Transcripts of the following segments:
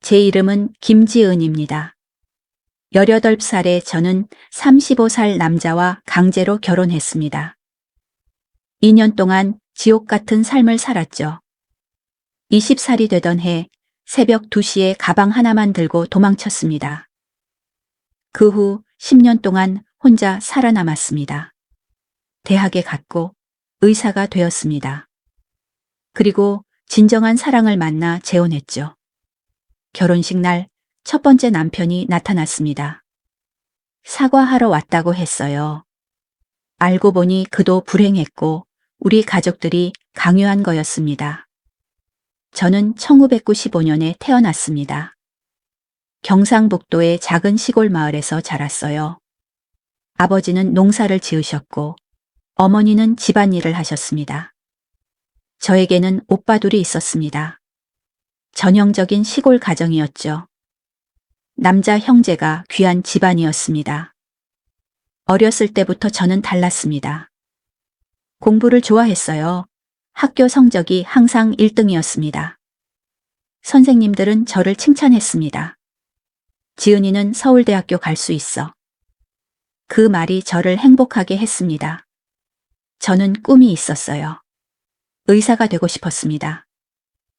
제 이름은 김지은입니다. 18살에 저는 35살 남자와 강제로 결혼했습니다. 2년 동안 지옥 같은 삶을 살았죠. 20살이 되던 해 새벽 2시에 가방 하나만 들고 도망쳤습니다. 그 후 10년 동안 혼자 살아남았습니다. 대학에 갔고 의사가 되었습니다. 그리고 진정한 사랑을 만나 재혼했죠. 결혼식 날 첫 번째 남편이 나타났습니다. 사과하러 왔다고 했어요. 알고 보니 그도 불행했고 우리 가족들이 강요한 거였습니다. 저는 1995년에 태어났습니다. 경상북도의 작은 시골 마을에서 자랐어요. 아버지는 농사를 지으셨고 어머니는 집안일을 하셨습니다. 저에게는 오빠들이 있었습니다. 전형적인 시골 가정이었죠. 남자 형제가 귀한 집안이었습니다. 어렸을 때부터 저는 달랐습니다. 공부를 좋아했어요. 학교 성적이 항상 1등이었습니다. 선생님들은 저를 칭찬했습니다. 지은이는 서울대학교 갈 수 있어. 그 말이 저를 행복하게 했습니다. 저는 꿈이 있었어요. 의사가 되고 싶었습니다.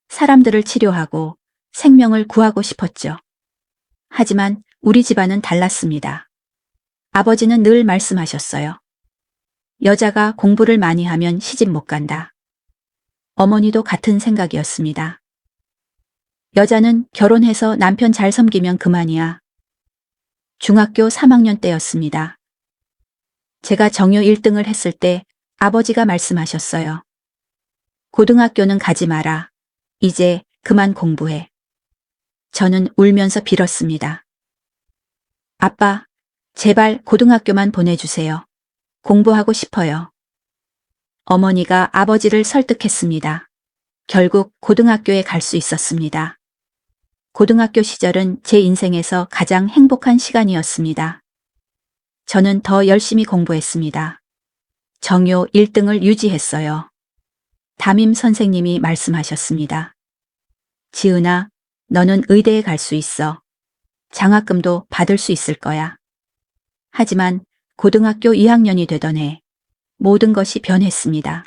사람들을 치료하고 생명을 구하고 싶었죠. 하지만 우리 집안은 달랐습니다. 아버지는 늘 말씀하셨어요. 여자가 공부를 많이 하면 시집 못 간다. 어머니도 같은 생각이었습니다. 여자는 결혼해서 남편 잘 섬기면 그만이야. 중학교 3학년 때였습니다. 제가 정유 1등을 했을 때 아버지가 말씀하셨어요. 고등학교는 가지 마라. 이제 그만 공부해. 저는 울면서 빌었습니다. 아빠, 제발 고등학교만 보내주세요. 공부하고 싶어요. 어머니가 아버지를 설득했습니다. 결국 고등학교에 갈 수 있었습니다. 고등학교 시절은 제 인생에서 가장 행복한 시간이었습니다. 저는 더 열심히 공부했습니다. 정요 1등을 유지했어요. 담임 선생님이 말씀하셨습니다. 지은아, 너는 의대에 갈 수 있어. 장학금도 받을 수 있을 거야. 하지만 고등학교 2학년이 되던 해 모든 것이 변했습니다.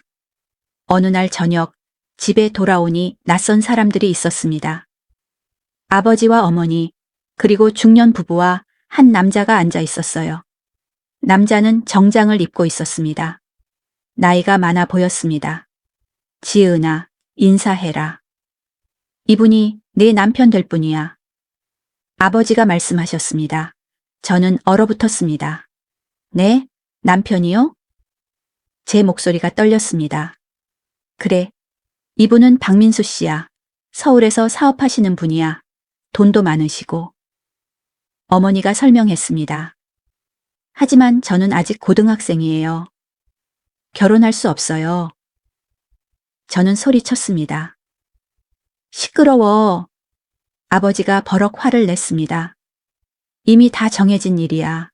어느 날 저녁 집에 돌아오니 낯선 사람들이 있었습니다. 아버지와 어머니 그리고 중년 부부와 한 남자가 앉아 있었어요. 남자는 정장을 입고 있었습니다. 나이가 많아 보였습니다. 지은아, 인사해라. 이분이 내 남편 될 뿐이야. 아버지가 말씀하셨습니다. 저는 얼어붙었습니다. 네? 남편이요? 제 목소리가 떨렸습니다. 그래. 이분은 박민수 씨야. 서울에서 사업하시는 분이야. 돈도 많으시고. 어머니가 설명했습니다. 하지만 저는 아직 고등학생이에요. 결혼할 수 없어요. 저는 소리쳤습니다. 시끄러워. 아버지가 버럭 화를 냈습니다. 이미 다 정해진 일이야.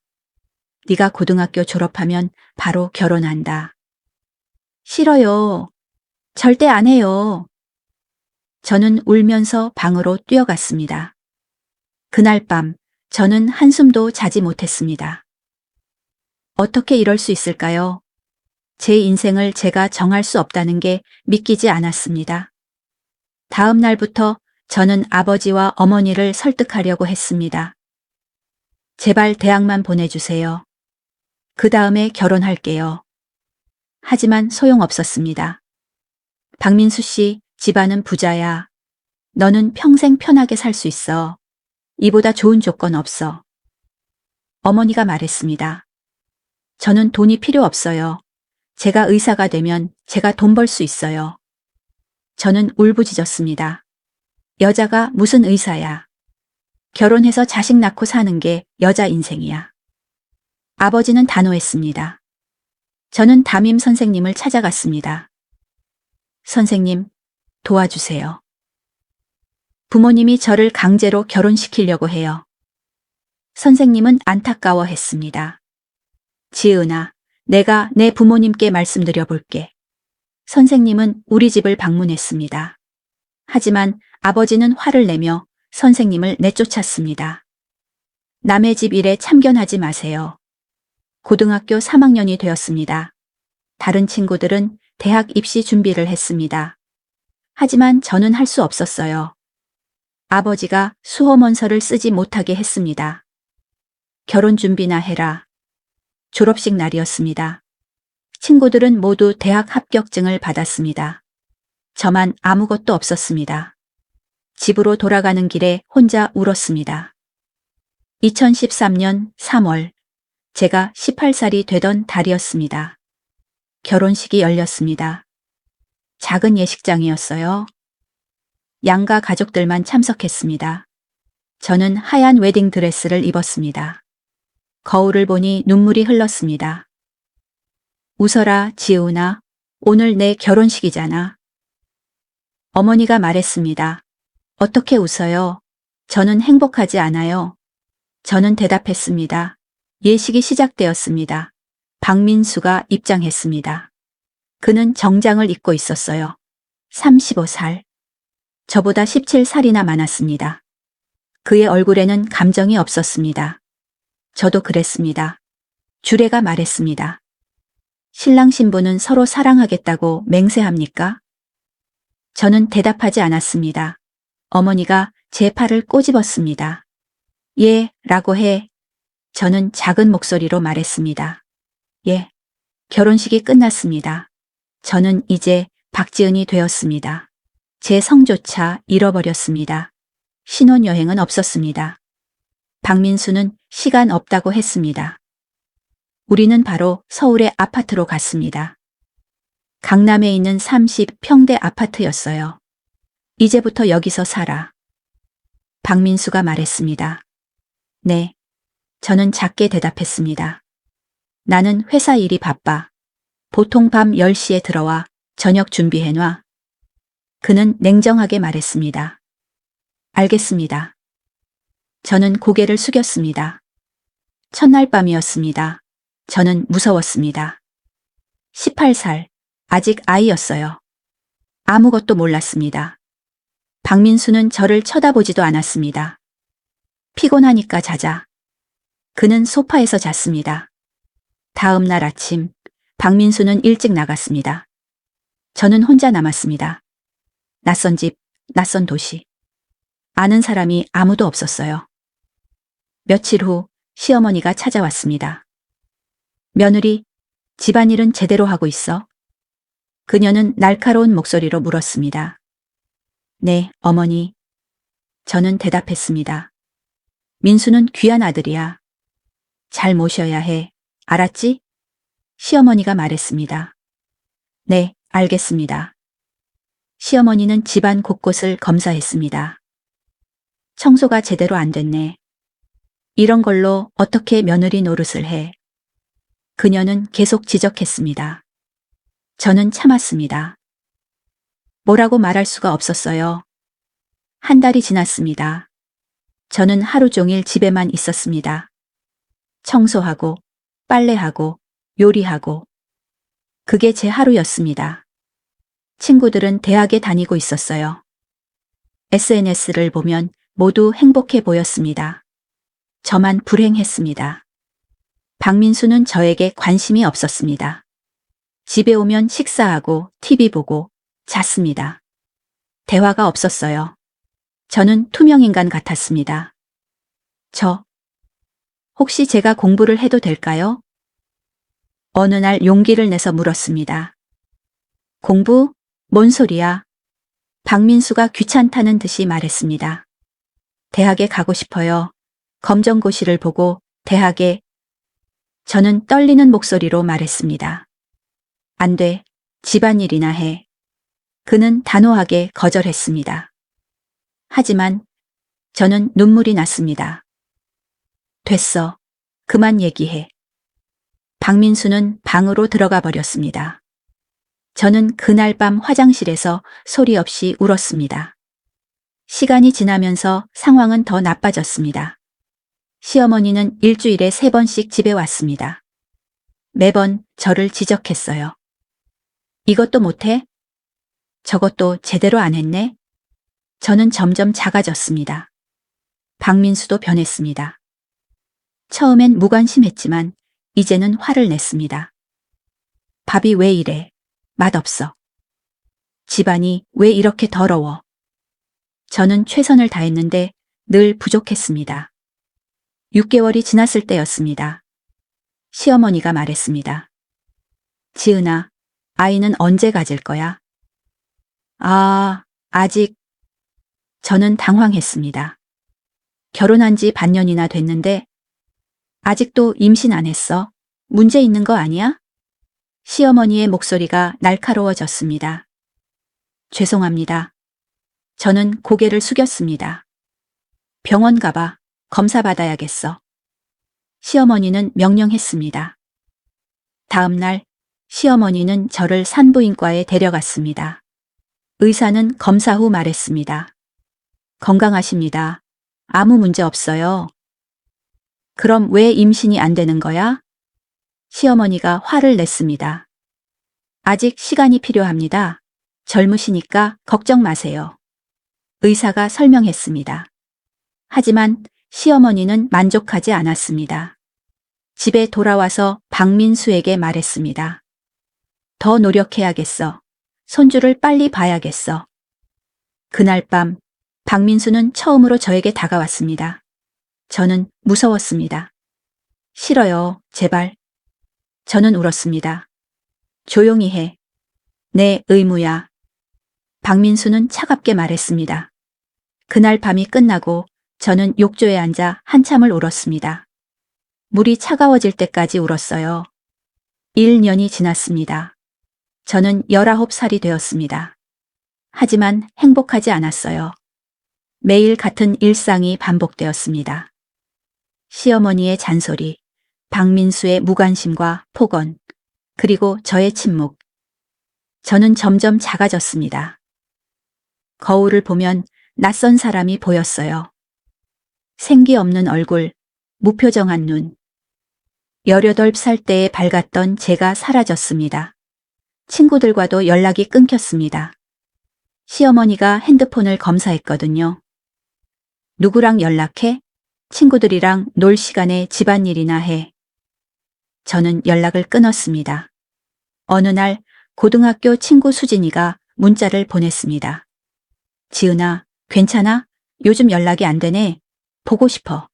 네가 고등학교 졸업하면 바로 결혼한다. 싫어요. 절대 안 해요. 저는 울면서 방으로 뛰어갔습니다. 그날 밤 저는 한숨도 자지 못했습니다. 어떻게 이럴 수 있을까요? 제 인생을 제가 정할 수 없다는 게 믿기지 않았습니다. 다음 날부터 저는 아버지와 어머니를 설득하려고 했습니다. 제발 대학만 보내주세요. 그 다음에 결혼할게요. 하지만 소용없었습니다. 박민수 씨, 집안은 부자야. 너는 평생 편하게 살 수 있어. 이보다 좋은 조건 없어. 어머니가 말했습니다. 저는 돈이 필요 없어요. 제가 의사가 되면 제가 돈 벌 수 있어요. 저는 울부짖었습니다. 여자가 무슨 의사야. 결혼해서 자식 낳고 사는 게 여자 인생이야. 아버지는 단호했습니다. 저는 담임 선생님을 찾아갔습니다. 선생님, 도와주세요. 부모님이 저를 강제로 결혼시키려고 해요. 선생님은 안타까워했습니다. 지은아, 내가 내 부모님께 말씀드려 볼게. 선생님은 우리 집을 방문했습니다. 하지만 아버지는 화를 내며 선생님을 내쫓았습니다. 남의 집 일에 참견하지 마세요. 고등학교 3학년이 되었습니다. 다른 친구들은 대학 입시 준비를 했습니다. 하지만 저는 할 수 없었어요. 아버지가 수험원서를 쓰지 못하게 했습니다. 결혼 준비나 해라. 졸업식 날이었습니다. 친구들은 모두 대학 합격증을 받았습니다. 저만 아무것도 없었습니다. 집으로 돌아가는 길에 혼자 울었습니다. 2013년 3월, 제가 18살이 되던 달이었습니다. 결혼식이 열렸습니다. 작은 예식장이었어요. 양가 가족들만 참석했습니다. 저는 하얀 웨딩 드레스를 입었습니다. 거울을 보니 눈물이 흘렀습니다. 웃어라, 지우나. 오늘 내 결혼식이잖아. 어머니가 말했습니다. 어떻게 웃어요? 저는 행복하지 않아요. 저는 대답했습니다. 예식이 시작되었습니다. 박민수가 입장했습니다. 그는 정장을 입고 있었어요. 35살. 저보다 17살이나 많았습니다. 그의 얼굴에는 감정이 없었습니다. 저도 그랬습니다. 주례가 말했습니다. 신랑 신부는 서로 사랑하겠다고 맹세합니까? 저는 대답하지 않았습니다. 어머니가 제 팔을 꼬집었습니다. 예, 라고 해. 저는 작은 목소리로 말했습니다. 예. 결혼식이 끝났습니다. 저는 이제 박지은이 되었습니다. 제 성조차 잃어버렸습니다. 신혼여행은 없었습니다. 박민수는 시간 없다고 했습니다. 우리는 바로 서울의 아파트로 갔습니다. 강남에 있는 30평대 아파트였어요. 이제부터 여기서 살아. 박민수가 말했습니다. 네. 저는 작게 대답했습니다. 나는 회사 일이 바빠. 보통 밤 10시에 들어와 저녁 준비해놔. 그는 냉정하게 말했습니다. 알겠습니다. 저는 고개를 숙였습니다. 첫날 밤이었습니다. 저는 무서웠습니다. 18살, 아직 아이였어요. 아무것도 몰랐습니다. 박민수는 저를 쳐다보지도 않았습니다. 피곤하니까 자자. 그는 소파에서 잤습니다. 다음 날 아침, 박민수는 일찍 나갔습니다. 저는 혼자 남았습니다. 낯선 집, 낯선 도시. 아는 사람이 아무도 없었어요. 며칠 후 시어머니가 찾아왔습니다. 며느리, 집안일은 제대로 하고 있어? 그녀는 날카로운 목소리로 물었습니다. 네, 어머니. 저는 대답했습니다. 민수는 귀한 아들이야. 잘 모셔야 해. 알았지? 시어머니가 말했습니다. 네, 알겠습니다. 시어머니는 집안 곳곳을 검사했습니다. 청소가 제대로 안 됐네. 이런 걸로 어떻게 며느리 노릇을 해. 그녀는 계속 지적했습니다. 저는 참았습니다. 뭐라고 말할 수가 없었어요. 한 달이 지났습니다. 저는 하루 종일 집에만 있었습니다. 청소하고, 빨래하고, 요리하고. 그게 제 하루였습니다. 친구들은 대학에 다니고 있었어요. SNS를 보면 모두 행복해 보였습니다. 저만 불행했습니다. 박민수는 저에게 관심이 없었습니다. 집에 오면 식사하고 TV 보고 잤습니다. 대화가 없었어요. 저는 투명인간 같았습니다. 혹시 제가 공부를 해도 될까요? 어느 날 용기를 내서 물었습니다. 공부? 뭔 소리야? 박민수가 귀찮다는 듯이 말했습니다. 대학에 가고 싶어요. 검정고시를 보고 대학에. 저는 떨리는 목소리로 말했습니다. 안 돼. 집안일이나 해. 그는 단호하게 거절했습니다. 하지만 저는 눈물이 났습니다. 됐어. 그만 얘기해. 박민수는 방으로 들어가 버렸습니다. 저는 그날 밤 화장실에서 소리 없이 울었습니다. 시간이 지나면서 상황은 더 나빠졌습니다. 시어머니는 일주일에 3번씩 집에 왔습니다. 매번 저를 지적했어요. 이것도 못해? 저것도 제대로 안 했네? 저는 점점 작아졌습니다. 박민수도 변했습니다. 처음엔 무관심했지만 이제는 화를 냈습니다. 밥이 왜 이래? 맛없어. 집안이 왜 이렇게 더러워? 저는 최선을 다했는데 늘 부족했습니다. 6개월이 지났을 때였습니다. 시어머니가 말했습니다. 지은아, 아이는 언제 가질 거야? 아직. 저는 당황했습니다. 결혼한 지 반년이나 됐는데 아직도 임신 안 했어? 문제 있는 거 아니야? 시어머니의 목소리가 날카로워졌습니다. 죄송합니다. 저는 고개를 숙였습니다. 병원 가봐. 검사 받아야겠어. 시어머니는 명령했습니다. 다음 날 시어머니는 저를 산부인과에 데려갔습니다. 의사는 검사 후 말했습니다. 건강하십니다. 아무 문제 없어요. 그럼 왜 임신이 안 되는 거야? 시어머니가 화를 냈습니다. 아직 시간이 필요합니다. 젊으시니까 걱정 마세요. 의사가 설명했습니다. 하지만 시어머니는 만족하지 않았습니다. 집에 돌아와서 박민수에게 말했습니다. 더 노력해야겠어. 손주를 빨리 봐야겠어. 그날 밤 박민수는 처음으로 저에게 다가왔습니다. 저는 무서웠습니다. 싫어요, 제발. 저는 울었습니다. 조용히 해. 내 의무야. 박민수는 차갑게 말했습니다. 그날 밤이 끝나고 저는 욕조에 앉아 한참을 울었습니다. 물이 차가워질 때까지 울었어요. 1년이 지났습니다. 저는 19살이 되었습니다. 하지만 행복하지 않았어요. 매일 같은 일상이 반복되었습니다. 시어머니의 잔소리, 박민수의 무관심과 폭언, 그리고 저의 침묵. 저는 점점 작아졌습니다. 거울을 보면 낯선 사람이 보였어요. 생기 없는 얼굴, 무표정한 눈. 18살 때에 밝았던 제가 사라졌습니다. 친구들과도 연락이 끊겼습니다. 시어머니가 핸드폰을 검사했거든요. 누구랑 연락해? 친구들이랑 놀 시간에 집안일이나 해. 저는 연락을 끊었습니다. 어느 날 고등학교 친구 수진이가 문자를 보냈습니다. 지은아, 괜찮아? 요즘 연락이 안 되네. 보고 싶어.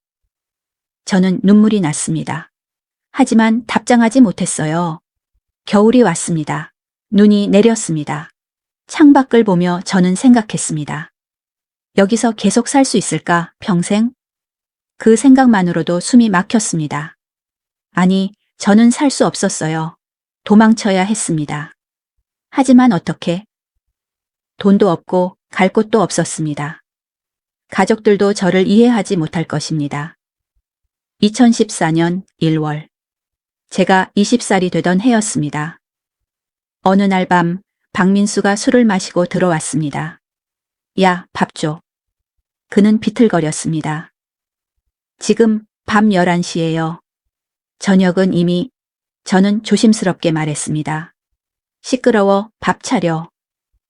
저는 눈물이 났습니다. 하지만 답장하지 못했어요. 겨울이 왔습니다. 눈이 내렸습니다. 창밖을 보며 저는 생각했습니다. 여기서 계속 살 수 있을까, 평생? 그 생각만으로도 숨이 막혔습니다. 아니, 저는 살 수 없었어요. 도망쳐야 했습니다. 하지만 어떻게? 돈도 없고 갈 곳도 없었습니다. 가족들도 저를 이해하지 못할 것입니다. 2014년 1월. 제가 20살이 되던 해였습니다. 어느 날 밤 박민수가 술을 마시고 들어왔습니다. 야, 밥 줘. 그는 비틀거렸습니다. 지금 밤 11시예요. 저녁은 이미. 저는 조심스럽게 말했습니다. 시끄러워, 밥 차려.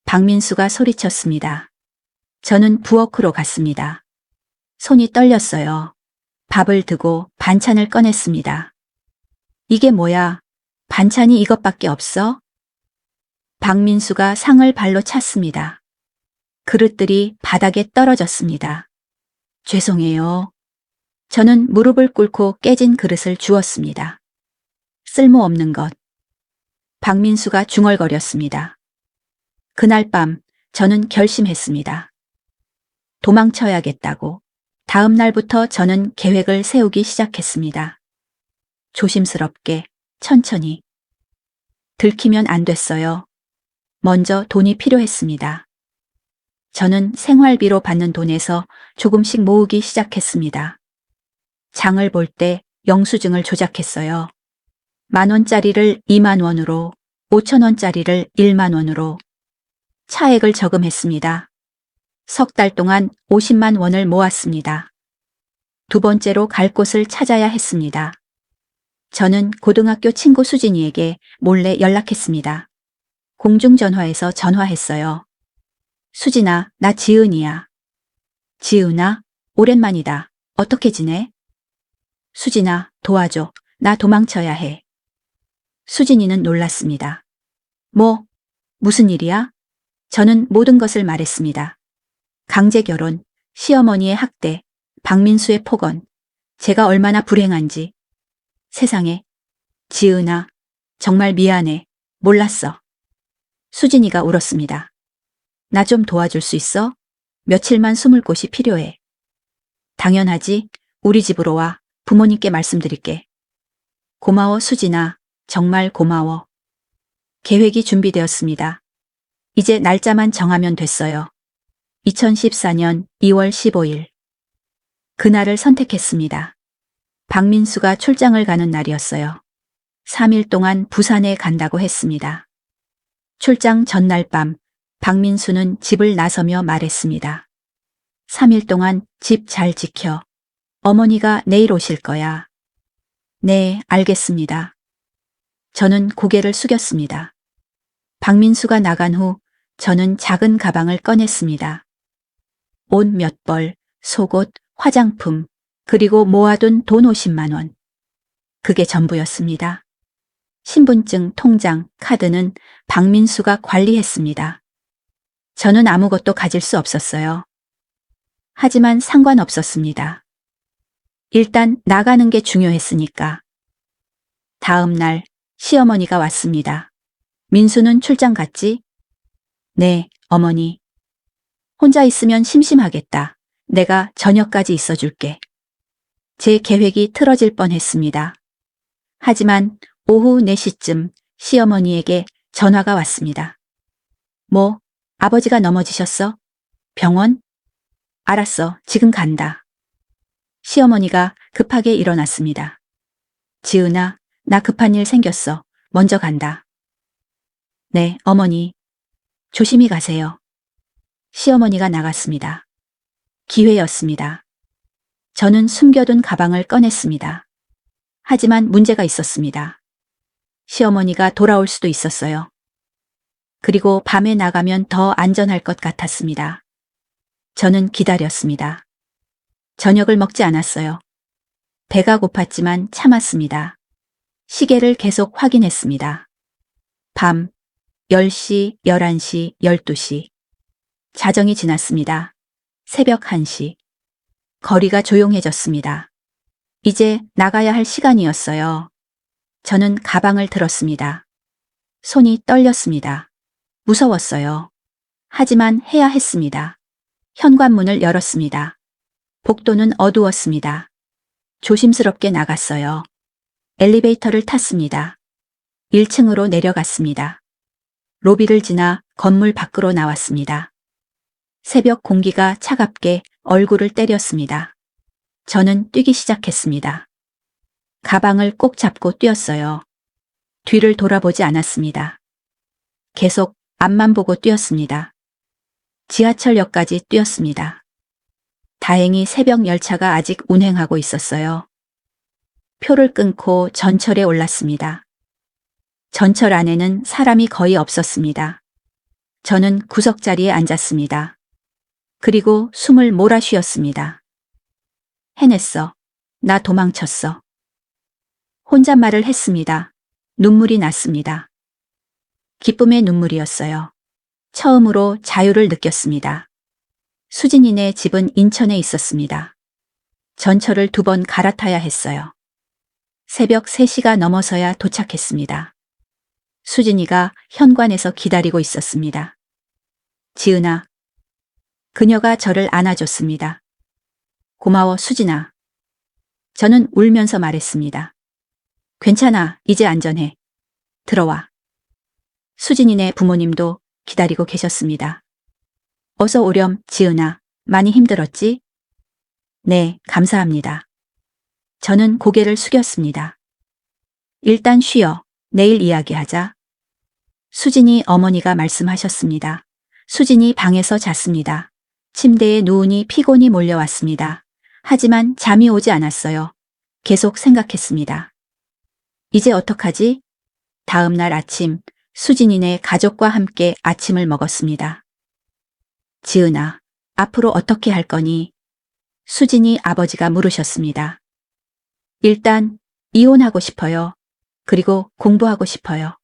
박민수가 소리쳤습니다. 저는 부엌으로 갔습니다. 손이 떨렸어요. 밥을 드고 반찬을 꺼냈습니다. 이게 뭐야? 반찬이 이것밖에 없어? 박민수가 상을 발로 찼습니다. 그릇들이 바닥에 떨어졌습니다. 죄송해요. 저는 무릎을 꿇고 깨진 그릇을 주웠습니다. 쓸모없는 것. 박민수가 중얼거렸습니다. 그날 밤 저는 결심했습니다. 도망쳐야겠다고. 다음 날부터 저는 계획을 세우기 시작했습니다. 조심스럽게, 천천히. 들키면 안 됐어요. 먼저 돈이 필요했습니다. 저는 생활비로 받는 돈에서 조금씩 모으기 시작했습니다. 장을 볼 때 영수증을 조작했어요. 10,000원짜리를 20,000원으로, 5,000원짜리를 10,000원으로. 차액을 저금했습니다. 석 달 동안 50만 원을 모았습니다. 두 번째로 갈 곳을 찾아야 했습니다. 저는 고등학교 친구 수진이에게 몰래 연락했습니다. 공중전화에서 전화했어요. 수진아, 나 지은이야. 지은아, 오랜만이다. 어떻게 지내? 수진아, 도와줘. 나 도망쳐야 해. 수진이는 놀랐습니다. 뭐, 무슨 일이야? 저는 모든 것을 말했습니다. 강제 결혼, 시어머니의 학대, 박민수의 폭언, 제가 얼마나 불행한지. 세상에. 지은아, 정말 미안해. 몰랐어. 수진이가 울었습니다. 나 좀 도와줄 수 있어? 며칠만 숨을 곳이 필요해. 당연하지. 우리 집으로 와. 부모님께 말씀드릴게. 고마워, 수진아. 정말 고마워. 계획이 준비되었습니다. 이제 날짜만 정하면 됐어요. 2014년 2월 15일. 그날을 선택했습니다. 박민수가 출장을 가는 날이었어요. 3일 동안 부산에 간다고 했습니다. 출장 전날 밤, 박민수는 집을 나서며 말했습니다. 3일 동안 집 잘 지켜. 어머니가 내일 오실 거야. 네, 알겠습니다. 저는 고개를 숙였습니다. 박민수가 나간 후 저는 작은 가방을 꺼냈습니다. 옷 몇 벌, 속옷, 화장품, 그리고 모아둔 돈 50만 원. 그게 전부였습니다. 신분증, 통장, 카드는 박민수가 관리했습니다. 저는 아무것도 가질 수 없었어요. 하지만 상관없었습니다. 일단 나가는 게 중요했으니까. 다음 날 시어머니가 왔습니다. 민수는 출장 갔지? 네, 어머니. 혼자 있으면 심심하겠다. 내가 저녁까지 있어줄게. 제 계획이 틀어질 뻔했습니다. 하지만 오후 4시쯤 시어머니에게 전화가 왔습니다. 뭐, 아버지가 넘어지셨어? 병원? 알았어, 지금 간다. 시어머니가 급하게 일어났습니다. 지은아, 나 급한 일 생겼어. 먼저 간다. 네, 어머니. 조심히 가세요. 시어머니가 나갔습니다. 기회였습니다. 저는 숨겨둔 가방을 꺼냈습니다. 하지만 문제가 있었습니다. 시어머니가 돌아올 수도 있었어요. 그리고 밤에 나가면 더 안전할 것 같았습니다. 저는 기다렸습니다. 저녁을 먹지 않았어요. 배가 고팠지만 참았습니다. 시계를 계속 확인했습니다. 밤 10시, 11시, 12시. 자정이 지났습니다. 새벽 1시. 거리가 조용해졌습니다. 이제 나가야 할 시간이었어요. 저는 가방을 들었습니다. 손이 떨렸습니다. 무서웠어요. 하지만 해야 했습니다. 현관문을 열었습니다. 복도는 어두웠습니다. 조심스럽게 나갔어요. 엘리베이터를 탔습니다. 1층으로 내려갔습니다. 로비를 지나 건물 밖으로 나왔습니다. 새벽 공기가 차갑게 얼굴을 때렸습니다. 저는 뛰기 시작했습니다. 가방을 꼭 잡고 뛰었어요. 뒤를 돌아보지 않았습니다. 계속 앞만 보고 뛰었습니다. 지하철역까지 뛰었습니다. 다행히 새벽 열차가 아직 운행하고 있었어요. 표를 끊고 전철에 올랐습니다. 전철 안에는 사람이 거의 없었습니다. 저는 구석자리에 앉았습니다. 그리고 숨을 몰아 쉬었습니다. 해냈어. 나 도망쳤어. 혼잣말을 했습니다. 눈물이 났습니다. 기쁨의 눈물이었어요. 처음으로 자유를 느꼈습니다. 수진이네 집은 인천에 있었습니다. 전철을 2번 갈아타야 했어요. 새벽 3시가 넘어서야 도착했습니다. 수진이가 현관에서 기다리고 있었습니다. 지은아. 그녀가 저를 안아줬습니다. 고마워, 수진아. 저는 울면서 말했습니다. 괜찮아, 이제 안전해. 들어와. 수진이네 부모님도 기다리고 계셨습니다. 어서 오렴, 지은아. 많이 힘들었지? 네, 감사합니다. 저는 고개를 숙였습니다. 일단 쉬어. 내일 이야기하자. 수진이 어머니가 말씀하셨습니다. 수진이 방에서 잤습니다. 침대에 누우니 피곤이 몰려왔습니다. 하지만 잠이 오지 않았어요. 계속 생각했습니다. 이제 어떡하지? 다음 날 아침, 수진이네 가족과 함께 아침을 먹었습니다. 지은아, 앞으로 어떻게 할 거니? 수진이 아버지가 물으셨습니다. 일단 이혼하고 싶어요. 그리고 공부하고 싶어요.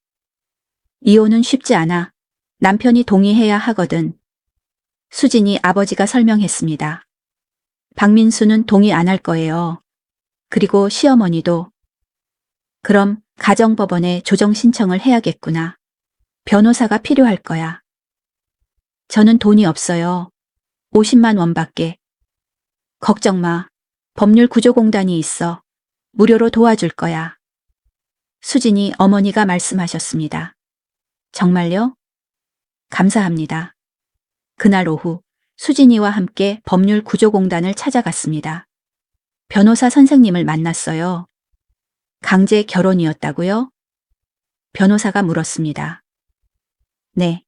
이혼은 쉽지 않아. 남편이 동의해야 하거든. 수진이 아버지가 설명했습니다. 박민수는 동의 안 할 거예요. 그리고 시어머니도. 그럼 가정법원에 조정 신청을 해야겠구나. 변호사가 필요할 거야. 저는 돈이 없어요. 50만 원밖에. 걱정 마. 법률구조공단이 있어. 무료로 도와줄 거야. 수진이 어머니가 말씀하셨습니다. 정말요? 감사합니다. 그날 오후 수진이와 함께 법률구조공단을 찾아갔습니다. 변호사 선생님을 만났어요. 강제 결혼이었다고요? 변호사가 물었습니다. 네.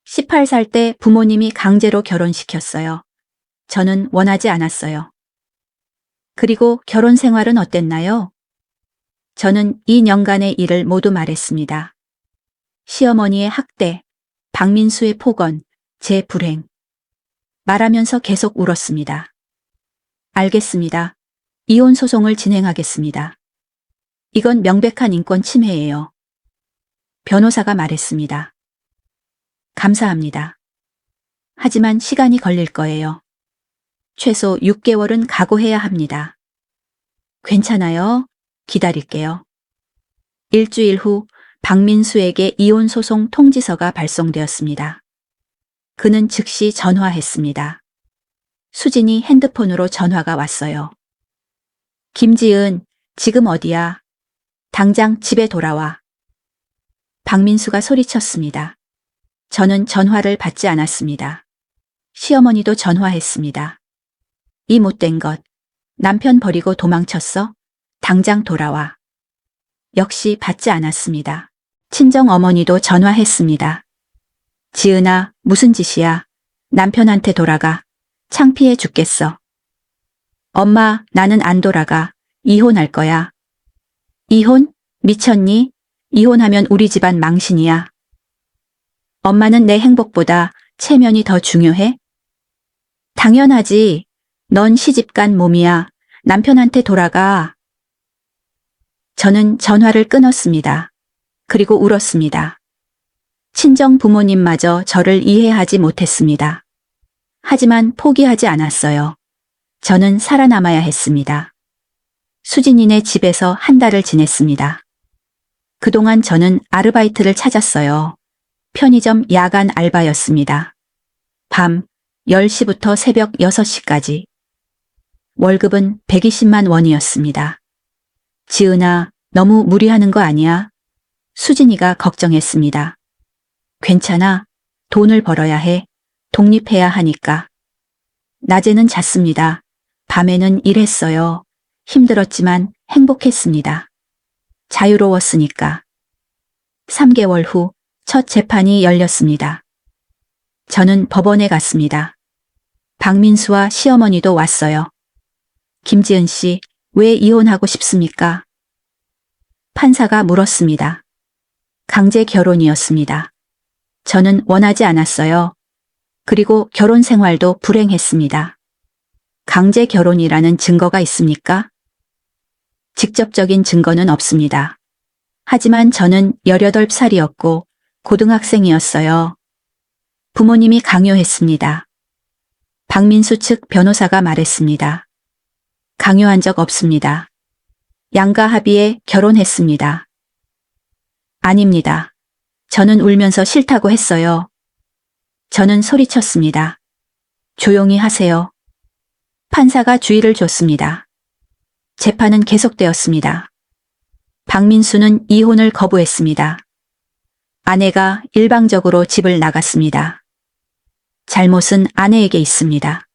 18살 때 부모님이 강제로 결혼시켰어요. 저는 원하지 않았어요. 그리고 결혼 생활은 어땠나요? 저는 2년간의 일을 모두 말했습니다. 시어머니의 학대, 박민수의 폭언, 제 불행. 말하면서 계속 울었습니다. 알겠습니다. 이혼 소송을 진행하겠습니다. 이건 명백한 인권 침해예요. 변호사가 말했습니다. 감사합니다. 하지만 시간이 걸릴 거예요. 최소 6개월은 각오해야 합니다. 괜찮아요. 기다릴게요. 일주일 후 박민수에게 이혼 소송 통지서가 발송되었습니다. 그는 즉시 전화했습니다. 수진이 핸드폰으로 전화가 왔어요. 김지은, 지금 어디야? 당장 집에 돌아와. 박민수가 소리쳤습니다. 저는 전화를 받지 않았습니다. 시어머니도 전화했습니다. 이 못된 것. 남편 버리고 도망쳤어? 당장 돌아와. 역시 받지 않았습니다. 친정 어머니도 전화했습니다. 지은아, 무슨 짓이야? 남편한테 돌아가. 창피해 죽겠어. 엄마, 나는 안 돌아가. 이혼할 거야. 이혼? 미쳤니? 이혼하면 우리 집안 망신이야. 엄마는 내 행복보다 체면이 더 중요해? 당연하지. 넌 시집간 몸이야. 남편한테 돌아가. 저는 전화를 끊었습니다. 그리고 울었습니다. 친정 부모님마저 저를 이해하지 못했습니다. 하지만 포기하지 않았어요. 저는 살아남아야 했습니다. 수진이네 집에서 한 달을 지냈습니다. 그동안 저는 아르바이트를 찾았어요. 편의점 야간 알바였습니다. 밤 10시부터 새벽 6시까지. 월급은 120만 원이었습니다. 지은아, 너무 무리하는 거 아니야? 수진이가 걱정했습니다. 괜찮아. 돈을 벌어야 해. 독립해야 하니까. 낮에는 잤습니다. 밤에는 일했어요. 힘들었지만 행복했습니다. 자유로웠으니까. 3개월 후 첫 재판이 열렸습니다. 저는 법원에 갔습니다. 박민수와 시어머니도 왔어요. 김지은 씨, 왜 이혼하고 싶습니까? 판사가 물었습니다. 강제 결혼이었습니다. 저는 원하지 않았어요. 그리고 결혼 생활도 불행했습니다. 강제 결혼이라는 증거가 있습니까? 직접적인 증거는 없습니다. 하지만 저는 18살이었고 고등학생이었어요. 부모님이 강요했습니다. 박민수 측 변호사가 말했습니다. 강요한 적 없습니다. 양가 합의에 결혼했습니다. 아닙니다. 저는 울면서 싫다고 했어요. 저는 소리쳤습니다. 조용히 하세요. 판사가 주의를 줬습니다. 재판은 계속되었습니다. 박민수는 이혼을 거부했습니다. 아내가 일방적으로 집을 나갔습니다. 잘못은 아내에게 있습니다.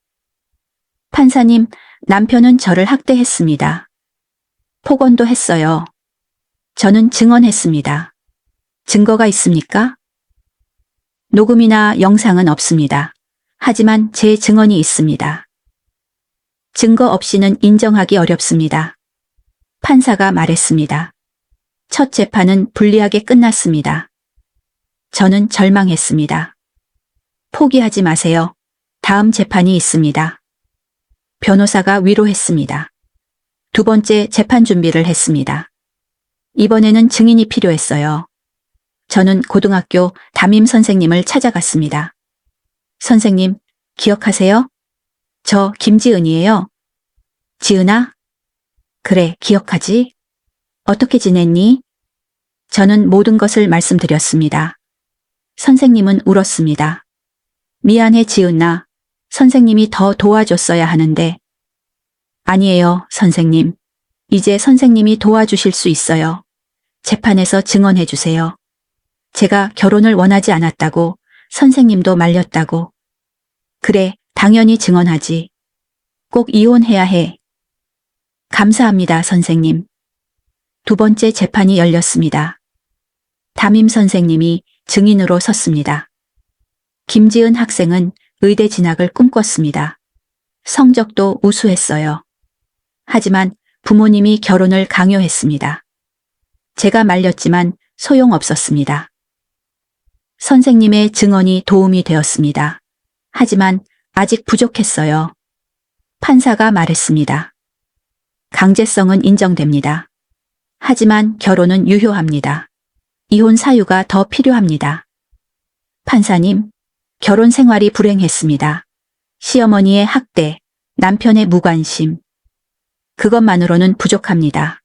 판사님, 남편은 저를 학대했습니다. 폭언도 했어요. 저는 증언했습니다. 증거가 있습니까? 녹음이나 영상은 없습니다. 하지만 제 증언이 있습니다. 증거 없이는 인정하기 어렵습니다. 판사가 말했습니다. 첫 재판은 불리하게 끝났습니다. 저는 절망했습니다. 포기하지 마세요. 다음 재판이 있습니다. 변호사가 위로했습니다. 두 번째 재판 준비를 했습니다. 이번에는 증인이 필요했어요. 저는 고등학교 담임 선생님을 찾아갔습니다. 선생님, 기억하세요? 저 김지은이에요. 지은아? 그래, 기억하지? 어떻게 지냈니? 저는 모든 것을 말씀드렸습니다. 선생님은 울었습니다. 미안해, 지은아. 선생님이 더 도와줬어야 하는데. 아니에요, 선생님. 이제 선생님이 도와주실 수 있어요. 재판에서 증언해 주세요. 제가 결혼을 원하지 않았다고, 선생님도 말렸다고. 그래, 당연히 증언하지. 꼭 이혼해야 해. 감사합니다, 선생님. 두 번째 재판이 열렸습니다. 담임 선생님이 증인으로 섰습니다. 김지은 학생은 의대 진학을 꿈꿨습니다. 성적도 우수했어요. 하지만 부모님이 결혼을 강요했습니다. 제가 말렸지만 소용없었습니다. 선생님의 증언이 도움이 되었습니다. 하지만 아직 부족했어요. 판사가 말했습니다. 강제성은 인정됩니다. 하지만 결혼은 유효합니다. 이혼 사유가 더 필요합니다. 판사님, 결혼 생활이 불행했습니다. 시어머니의 학대, 남편의 무관심. 그것만으로는 부족합니다.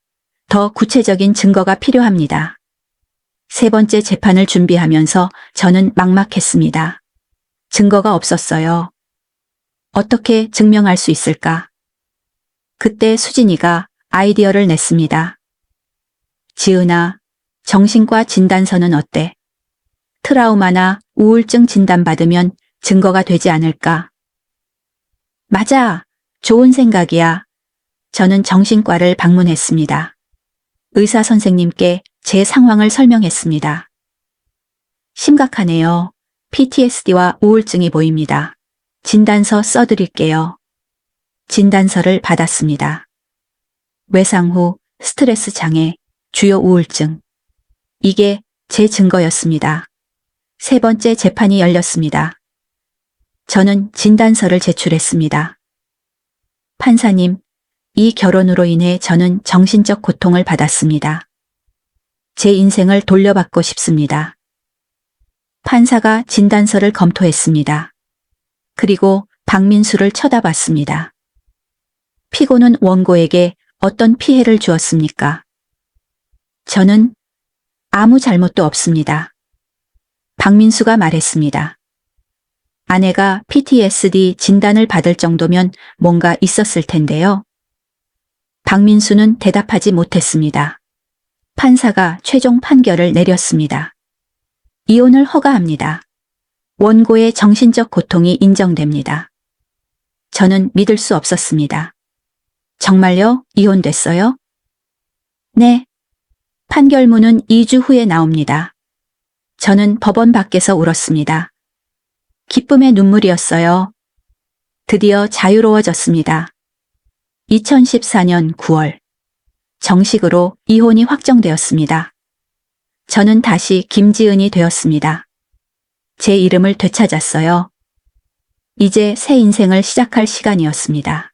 더 구체적인 증거가 필요합니다. 세 번째 재판을 준비하면서 저는 막막했습니다. 증거가 없었어요. 어떻게 증명할 수 있을까? 그때 수진이가 아이디어를 냈습니다. 지은아, 정신과 진단서는 어때? 트라우마나 우울증 진단받으면 증거가 되지 않을까? 맞아. 좋은 생각이야. 저는 정신과를 방문했습니다. 의사 선생님께 제 상황을 설명했습니다. 심각하네요. PTSD와 우울증이 보입니다. 진단서 써드릴게요. 진단서를 받았습니다. 외상 후 스트레스 장애, 주요 우울증. 이게 제 증거였습니다. 세 번째 재판이 열렸습니다. 저는 진단서를 제출했습니다. 판사님, 이 결혼으로 인해 저는 정신적 고통을 받았습니다. 제 인생을 돌려받고 싶습니다. 판사가 진단서를 검토했습니다. 그리고 박민수를 쳐다봤습니다. 피고는 원고에게 어떤 피해를 주었습니까? 저는 아무 잘못도 없습니다. 박민수가 말했습니다. 아내가 PTSD 진단을 받을 정도면 뭔가 있었을 텐데요. 박민수는 대답하지 못했습니다. 판사가 최종 판결을 내렸습니다. 이혼을 허가합니다. 원고의 정신적 고통이 인정됩니다. 저는 믿을 수 없었습니다. 정말요? 이혼됐어요? 네. 판결문은 2주 후에 나옵니다. 저는 법원 밖에서 울었습니다. 기쁨의 눈물이었어요. 드디어 자유로워졌습니다. 2014년 9월. 정식으로 이혼이 확정되었습니다. 저는 다시 김지은이 되었습니다. 제 이름을 되찾았어요. 이제 새 인생을 시작할 시간이었습니다.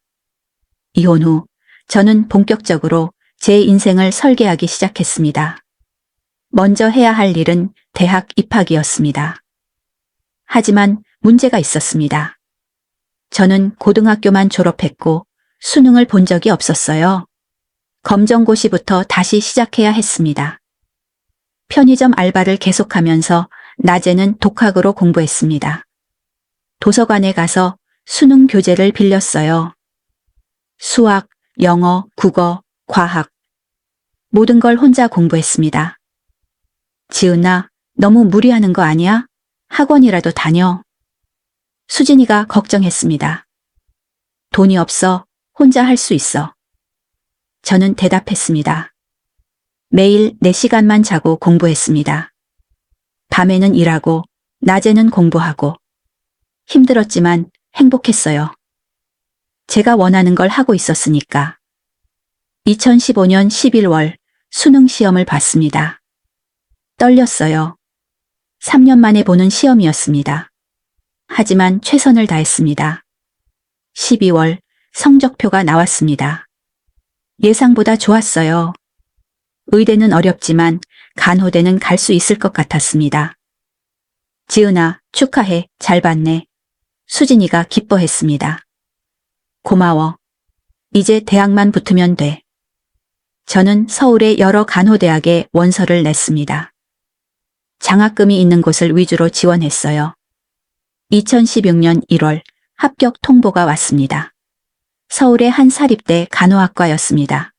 이혼 후 저는 본격적으로 제 인생을 설계하기 시작했습니다. 먼저 해야 할 일은 대학 입학이었습니다. 하지만 문제가 있었습니다. 저는 고등학교만 졸업했고 수능을 본 적이 없었어요. 검정고시부터 다시 시작해야 했습니다. 편의점 알바를 계속하면서 낮에는 독학으로 공부했습니다. 도서관에 가서 수능 교재를 빌렸어요. 수학, 영어, 국어, 과학. 모든 걸 혼자 공부했습니다. 지은아, 너무 무리하는 거 아니야? 학원이라도 다녀. 수진이가 걱정했습니다. 돈이 없어. 혼자 할 수 있어. 저는 대답했습니다. 매일 4시간만 자고 공부했습니다. 밤에는 일하고, 낮에는 공부하고. 힘들었지만 행복했어요. 제가 원하는 걸 하고 있었으니까. 2015년 11월 수능 시험을 봤습니다. 떨렸어요. 3년 만에 보는 시험이었습니다. 하지만 최선을 다했습니다. 12월 성적표가 나왔습니다. 예상보다 좋았어요. 의대는 어렵지만 간호대는 갈 수 있을 것 같았습니다. 지은아, 축하해. 잘 봤네. 수진이가 기뻐했습니다. 고마워. 이제 대학만 붙으면 돼. 저는 서울의 여러 간호대학에 원서를 냈습니다. 장학금이 있는 곳을 위주로 지원했어요. 2016년 1월 합격 통보가 왔습니다. 서울의 한 사립대 간호학과였습니다.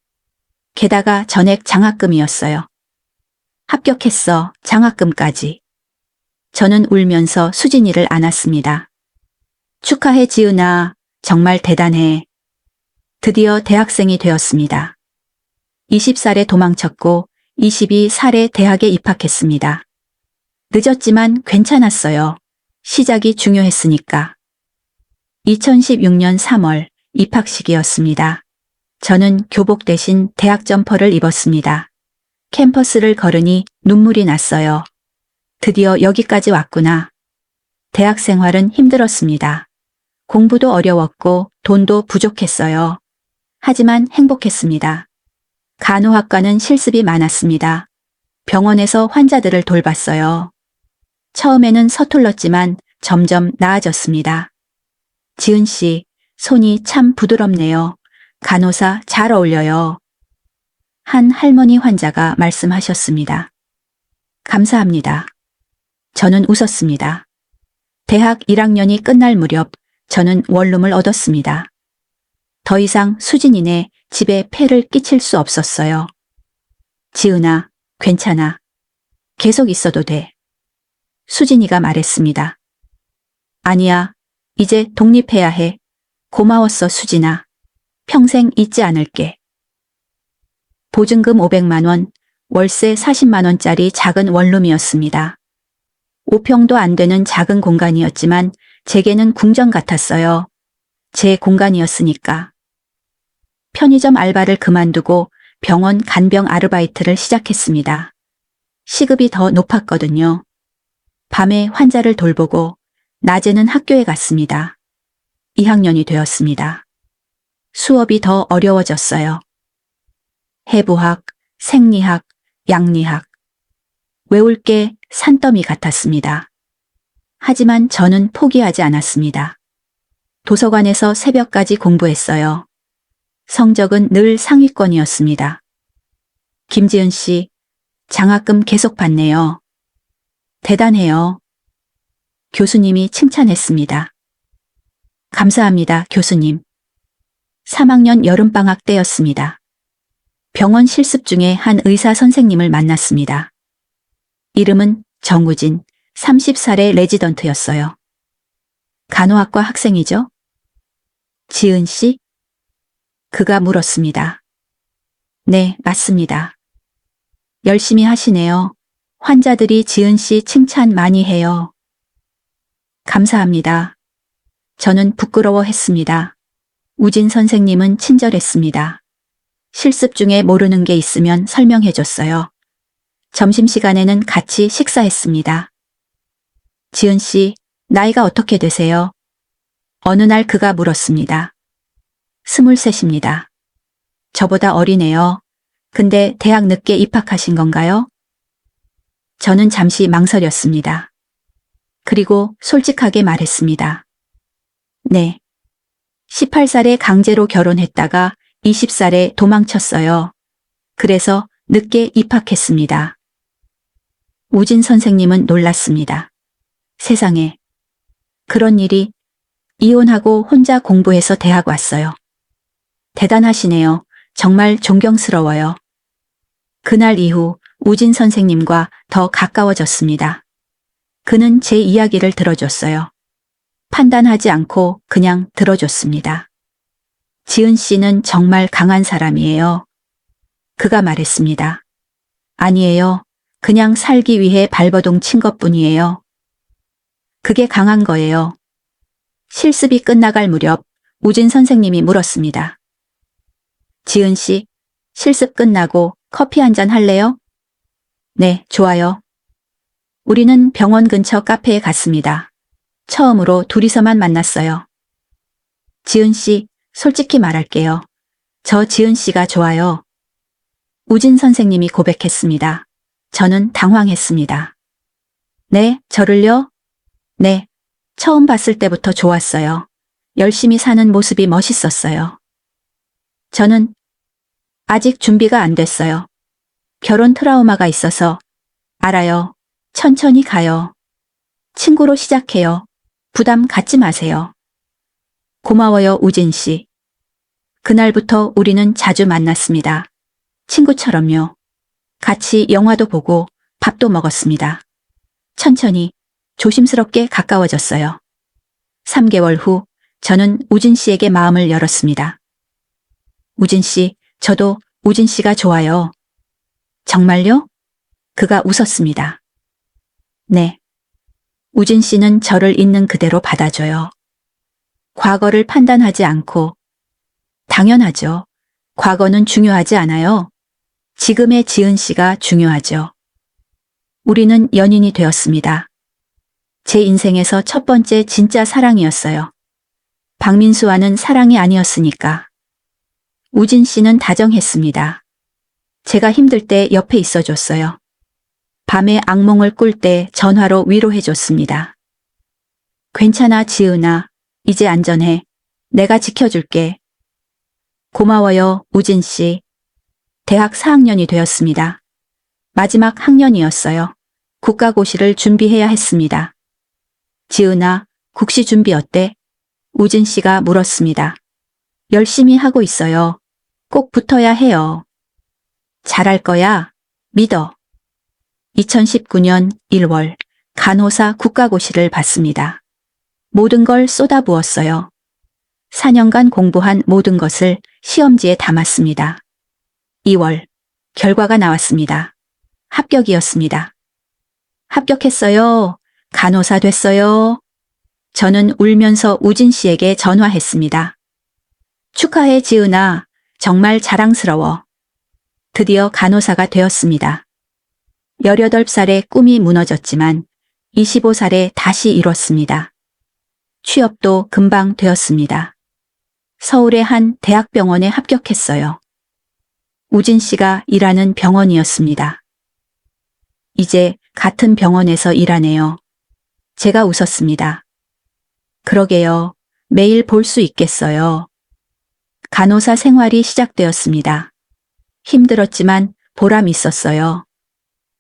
게다가 전액 장학금이었어요. 합격했어. 장학금까지. 저는 울면서 수진이를 안았습니다. 축하해 지은아. 정말 대단해. 드디어 대학생이 되었습니다. 20살에 도망쳤고 22살에 대학에 입학했습니다. 늦었지만 괜찮았어요. 시작이 중요했으니까. 2016년 3월 입학식이었습니다. 저는 교복 대신 대학 점퍼를 입었습니다. 캠퍼스를 걸으니 눈물이 났어요. 드디어 여기까지 왔구나. 대학 생활은 힘들었습니다. 공부도 어려웠고 돈도 부족했어요. 하지만 행복했습니다. 간호학과는 실습이 많았습니다. 병원에서 환자들을 돌봤어요. 처음에는 서툴렀지만 점점 나아졌습니다. 지은 씨, 손이 참 부드럽네요. 간호사 잘 어울려요. 한 할머니 환자가 말씀하셨습니다. 감사합니다. 저는 웃었습니다. 대학 1학년이 끝날 무렵 저는 원룸을 얻었습니다. 더 이상 수진이네 집에 폐를 끼칠 수 없었어요. 지은아, 괜찮아. 계속 있어도 돼. 수진이가 말했습니다. 아니야, 이제 독립해야 해. 고마웠어, 수진아. 평생 잊지 않을게. 보증금 500만 원, 월세 40만 원짜리 작은 원룸이었습니다. 5평도 안 되는 작은 공간이었지만 제게는 궁전 같았어요. 제 공간이었으니까. 편의점 알바를 그만두고 병원 간병 아르바이트를 시작했습니다. 시급이 더 높았거든요. 밤에 환자를 돌보고 낮에는 학교에 갔습니다. 2학년이 되었습니다. 수업이 더 어려워졌어요. 해부학, 생리학, 양리학. 외울 게 산더미 같았습니다. 하지만 저는 포기하지 않았습니다. 도서관에서 새벽까지 공부했어요. 성적은 늘 상위권이었습니다. 김지은 씨, 장학금 계속 받네요. 대단해요. 교수님이 칭찬했습니다. 감사합니다, 교수님. 3학년 여름방학 때였습니다. 병원 실습 중에 한 의사 선생님을 만났습니다. 이름은 정우진, 30살의 레지던트였어요. 간호학과 학생이죠? 지은 씨? 그가 물었습니다. 네, 맞습니다. 열심히 하시네요. 환자들이 지은 씨 칭찬 많이 해요. 감사합니다. 저는 부끄러워했습니다. 우진 선생님은 친절했습니다. 실습 중에 모르는 게 있으면 설명해줬어요. 점심시간에는 같이 식사했습니다. 지은 씨, 나이가 어떻게 되세요? 어느 날 그가 물었습니다. 23입니다. 저보다 어리네요. 근데 대학 늦게 입학하신 건가요? 저는 잠시 망설였습니다. 그리고 솔직하게 말했습니다. 네. 18살에 강제로 결혼했다가 20살에 도망쳤어요. 그래서 늦게 입학했습니다. 우진 선생님은 놀랐습니다. 세상에. 그런 일이. 이혼하고 혼자 공부해서 대학 왔어요. 대단하시네요. 정말 존경스러워요. 그날 이후 우진 선생님과 더 가까워졌습니다. 그는 제 이야기를 들어줬어요. 판단하지 않고 그냥 들어줬습니다. 지은 씨는 정말 강한 사람이에요. 그가 말했습니다. 아니에요. 그냥 살기 위해 발버둥 친 것뿐이에요. 그게 강한 거예요. 실습이 끝나갈 무렵 우진 선생님이 물었습니다. 지은 씨, 실습 끝나고 커피 한잔 할래요? 네, 좋아요. 우리는 병원 근처 카페에 갔습니다. 처음으로 둘이서만 만났어요. 지은 씨, 솔직히 말할게요. 저 지은 씨가 좋아요. 우진 선생님이 고백했습니다. 저는 당황했습니다. 네, 저를요? 네, 처음 봤을 때부터 좋았어요. 열심히 사는 모습이 멋있었어요. 저는 아직 준비가 안 됐어요. 결혼 트라우마가 있어서. 알아요. 천천히 가요. 친구로 시작해요. 부담 갖지 마세요. 고마워요, 우진 씨. 그날부터 우리는 자주 만났습니다. 친구처럼요. 같이 영화도 보고 밥도 먹었습니다. 천천히, 조심스럽게 가까워졌어요. 3개월 후, 저는 우진 씨에게 마음을 열었습니다. 우진 씨, 저도 우진 씨가 좋아요. 정말요? 그가 웃었습니다. 네. 우진 씨는 저를 있는 그대로 받아줘요. 과거를 판단하지 않고. 당연하죠. 과거는 중요하지 않아요. 지금의 지은 씨가 중요하죠. 우리는 연인이 되었습니다. 제 인생에서 첫 번째 진짜 사랑이었어요. 박민수와는 사랑이 아니었으니까. 우진 씨는 다정했습니다. 제가 힘들 때 옆에 있어줬어요. 밤에 악몽을 꿀 때 전화로 위로해줬습니다. 괜찮아, 지은아. 이제 안전해. 내가 지켜줄게. 고마워요, 우진 씨. 대학 4학년이 되었습니다. 마지막 학년이었어요. 국가고시를 준비해야 했습니다. 지은아, 국시 준비 어때? 우진 씨가 물었습니다. 열심히 하고 있어요. 꼭 붙어야 해요. 잘할 거야. 믿어. 2019년 1월 간호사 국가고시를 봤습니다. 모든 걸 쏟아부었어요. 4년간 공부한 모든 것을 시험지에 담았습니다. 2월 결과가 나왔습니다. 합격이었습니다. 합격했어요. 간호사 됐어요. 저는 울면서 우진 씨에게 전화했습니다. 축하해, 지은아. 정말 자랑스러워. 드디어 간호사가 되었습니다. 18살에 꿈이 무너졌지만 25살에 다시 이뤘습니다. 취업도 금방 되었습니다. 서울의 한 대학병원에 합격했어요. 우진 씨가 일하는 병원이었습니다. 이제 같은 병원에서 일하네요. 제가 웃었습니다. 그러게요. 매일 볼 수 있겠어요. 간호사 생활이 시작되었습니다. 힘들었지만 보람 있었어요.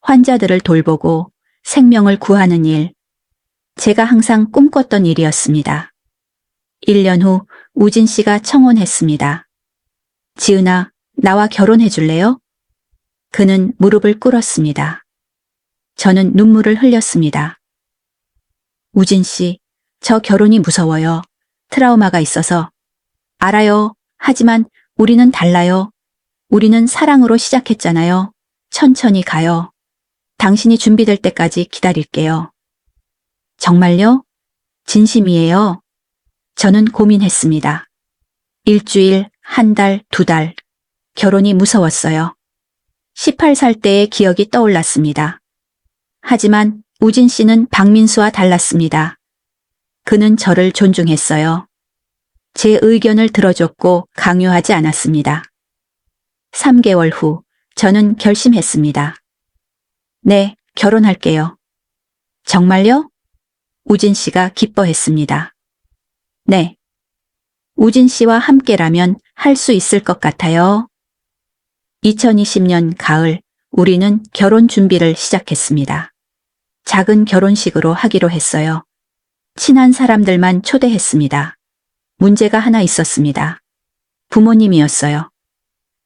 환자들을 돌보고 생명을 구하는 일. 제가 항상 꿈꿨던 일이었습니다. 1년 후 우진 씨가 청혼했습니다. 지은아, 나와 결혼해 줄래요? 그는 무릎을 꿇었습니다. 저는 눈물을 흘렸습니다. 우진 씨, 저 결혼이 무서워요. 트라우마가 있어서. 알아요. 하지만 우리는 달라요. 우리는 사랑으로 시작했잖아요. 천천히 가요. 당신이 준비될 때까지 기다릴게요. 정말요? 진심이에요. 저는 고민했습니다. 일주일, 한 달, 2달. 결혼이 무서웠어요. 18살 때의 기억이 떠올랐습니다. 하지만 우진 씨는 박민수와 달랐습니다. 그는 저를 존중했어요. 제 의견을 들어줬고 강요하지 않았습니다. 3개월 후 저는 결심했습니다. 네, 결혼할게요. 정말요? 우진 씨가 기뻐했습니다. 네. 우진 씨와 함께라면 할 수 있을 것 같아요. 2020년 가을, 우리는 결혼 준비를 시작했습니다. 작은 결혼식으로 하기로 했어요. 친한 사람들만 초대했습니다. 문제가 하나 있었습니다. 부모님이었어요.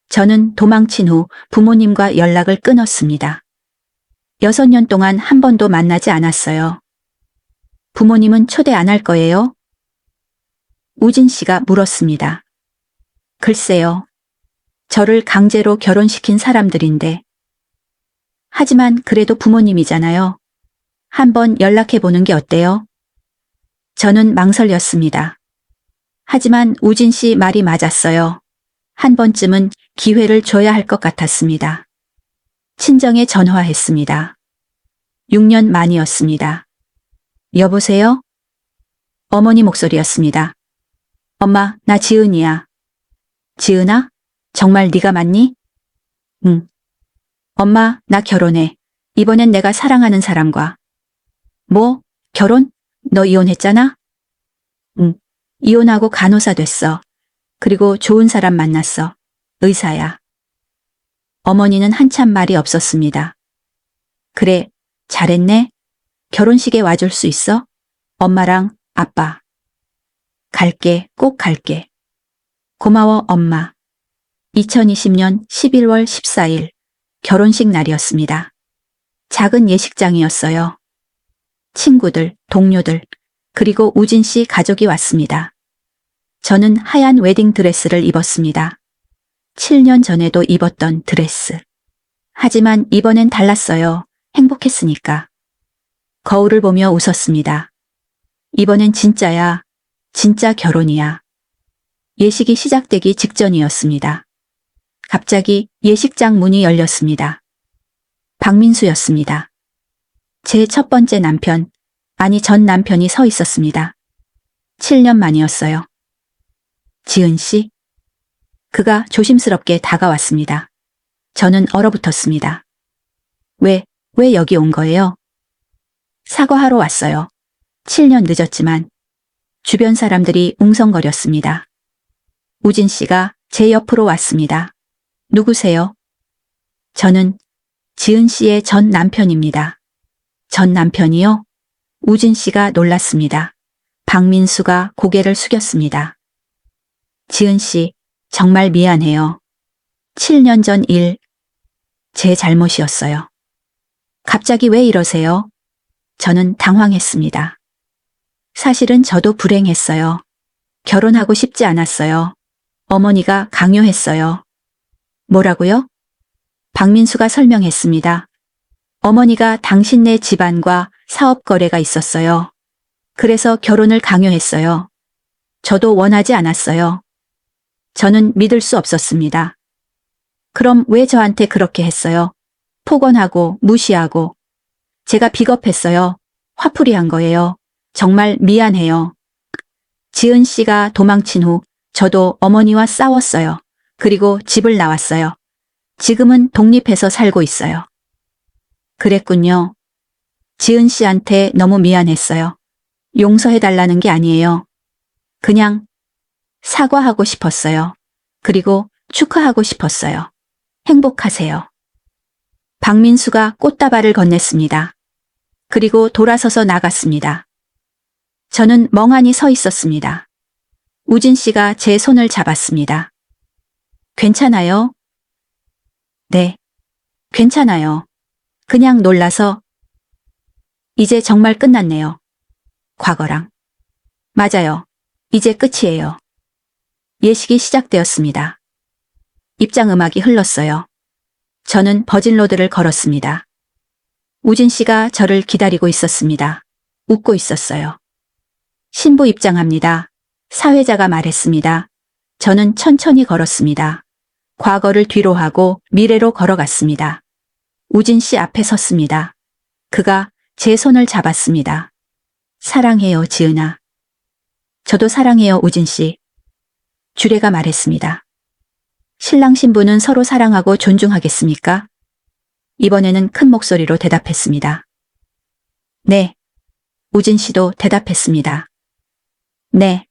저는 도망친 후 부모님과 연락을 끊었습니다. 6년 동안 한 번도 만나지 않았어요. 부모님은 초대 안 할 거예요? 우진 씨가 물었습니다. 글쎄요. 저를 강제로 결혼시킨 사람들인데. 하지만 그래도 부모님이잖아요. 한번 연락해보는 게 어때요? 저는 망설였습니다. 하지만 우진 씨 말이 맞았어요. 한 번쯤은 기회를 줘야 할 것 같았습니다. 친정에 전화했습니다. 6년 만이었습니다. 여보세요? 어머니 목소리였습니다. 엄마, 나 지은이야. 지은아? 정말 네가 맞니? 응. 엄마, 나 결혼해. 이번엔 내가 사랑하는 사람과. 뭐? 결혼? 너 이혼했잖아? 응. 이혼하고 간호사 됐어. 그리고 좋은 사람 만났어. 의사야. 어머니는 한참 말이 없었습니다. 그래, 잘했네. 결혼식에 와줄 수 있어? 엄마랑 아빠. 갈게, 꼭 갈게. 고마워, 엄마. 2020년 11월 14일 결혼식 날이었습니다. 작은 예식장이었어요. 친구들, 동료들, 그리고 우진 씨 가족이 왔습니다. 저는 하얀 웨딩 드레스를 입었습니다. 7년 전에도 입었던 드레스. 하지만 이번엔 달랐어요. 행복했으니까. 거울을 보며 웃었습니다. 이번엔 진짜야. 진짜 결혼이야. 예식이 시작되기 직전이었습니다. 갑자기 예식장 문이 열렸습니다. 박민수였습니다. 제 첫 번째 남편, 아니 전 남편이 서 있었습니다. 7년 만이었어요. 지은 씨? 그가 조심스럽게 다가왔습니다. 저는 얼어붙었습니다. 왜 여기 온 거예요? 사과하러 왔어요. 7년 늦었지만 주변 사람들이 웅성거렸습니다. 우진 씨가 제 옆으로 왔습니다. 누구세요? 저는 지은 씨의 전 남편입니다. 전 남편이요? 우진 씨가 놀랐습니다. 박민수가 고개를 숙였습니다. 지은 씨, 정말 미안해요. 7년 전 일, 제 잘못이었어요. 갑자기 왜 이러세요? 저는 당황했습니다. 사실은 저도 불행했어요. 결혼하고 싶지 않았어요. 어머니가 강요했어요. 뭐라고요? 박민수가 설명했습니다. 어머니가 당신네 집안과 사업 거래가 있었어요. 그래서 결혼을 강요했어요. 저도 원하지 않았어요. 저는 믿을 수 없었습니다. 그럼 왜 저한테 그렇게 했어요? 폭언하고 무시하고. 제가 비겁했어요. 화풀이한 거예요. 정말 미안해요. 지은 씨가 도망친 후 저도 어머니와 싸웠어요. 그리고 집을 나왔어요. 지금은 독립해서 살고 있어요. 그랬군요. 지은 씨한테 너무 미안했어요. 용서해달라는 게 아니에요. 그냥 사과하고 싶었어요. 그리고 축하하고 싶었어요. 행복하세요. 박민수가 꽃다발을 건넸습니다. 그리고 돌아서서 나갔습니다. 저는 멍하니 서 있었습니다. 우진 씨가 제 손을 잡았습니다. 괜찮아요? 네, 괜찮아요. 그냥 놀라서. 이제 정말 끝났네요. 과거랑. 맞아요. 이제 끝이에요. 예식이 시작되었습니다. 입장 음악이 흘렀어요. 저는 버진로드를 걸었습니다. 우진 씨가 저를 기다리고 있었습니다. 웃고 있었어요. 신부 입장합니다. 사회자가 말했습니다. 저는 천천히 걸었습니다. 과거를 뒤로 하고 미래로 걸어갔습니다. 우진 씨 앞에 섰습니다. 그가 제 손을 잡았습니다. 사랑해요, 지은아. 저도 사랑해요, 우진 씨. 주례가 말했습니다. 신랑 신부는 서로 사랑하고 존중하겠습니까? 이번에는 큰 목소리로 대답했습니다. 네. 우진 씨도 대답했습니다. 네.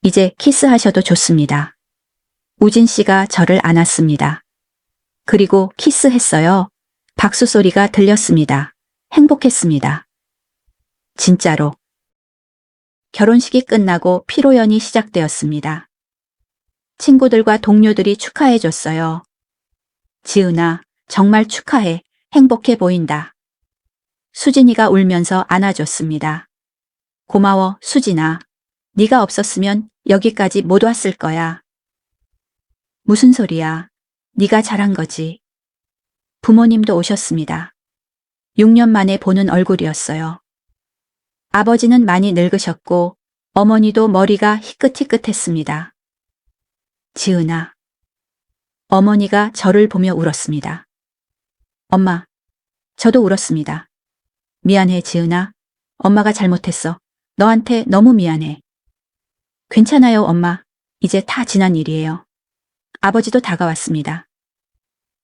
이제 키스하셔도 좋습니다. 우진 씨가 저를 안았습니다. 그리고 키스했어요. 박수 소리가 들렸습니다. 행복했습니다. 진짜로. 결혼식이 끝나고 피로연이 시작되었습니다. 친구들과 동료들이 축하해줬어요. 지은아, 정말 축하해. 행복해 보인다. 수진이가 울면서 안아줬습니다. 고마워, 수진아. 네가 없었으면 여기까지 못 왔을 거야. 무슨 소리야. 네가 잘한 거지. 부모님도 오셨습니다. 6년 만에 보는 얼굴이었어요. 아버지는 많이 늙으셨고 어머니도 머리가 희끗희끗했습니다. 지은아. 어머니가 저를 보며 울었습니다. 엄마. 저도 울었습니다. 미안해, 지은아. 엄마가 잘못했어. 너한테 너무 미안해. 괜찮아요, 엄마. 이제 다 지난 일이에요. 아버지도 다가왔습니다.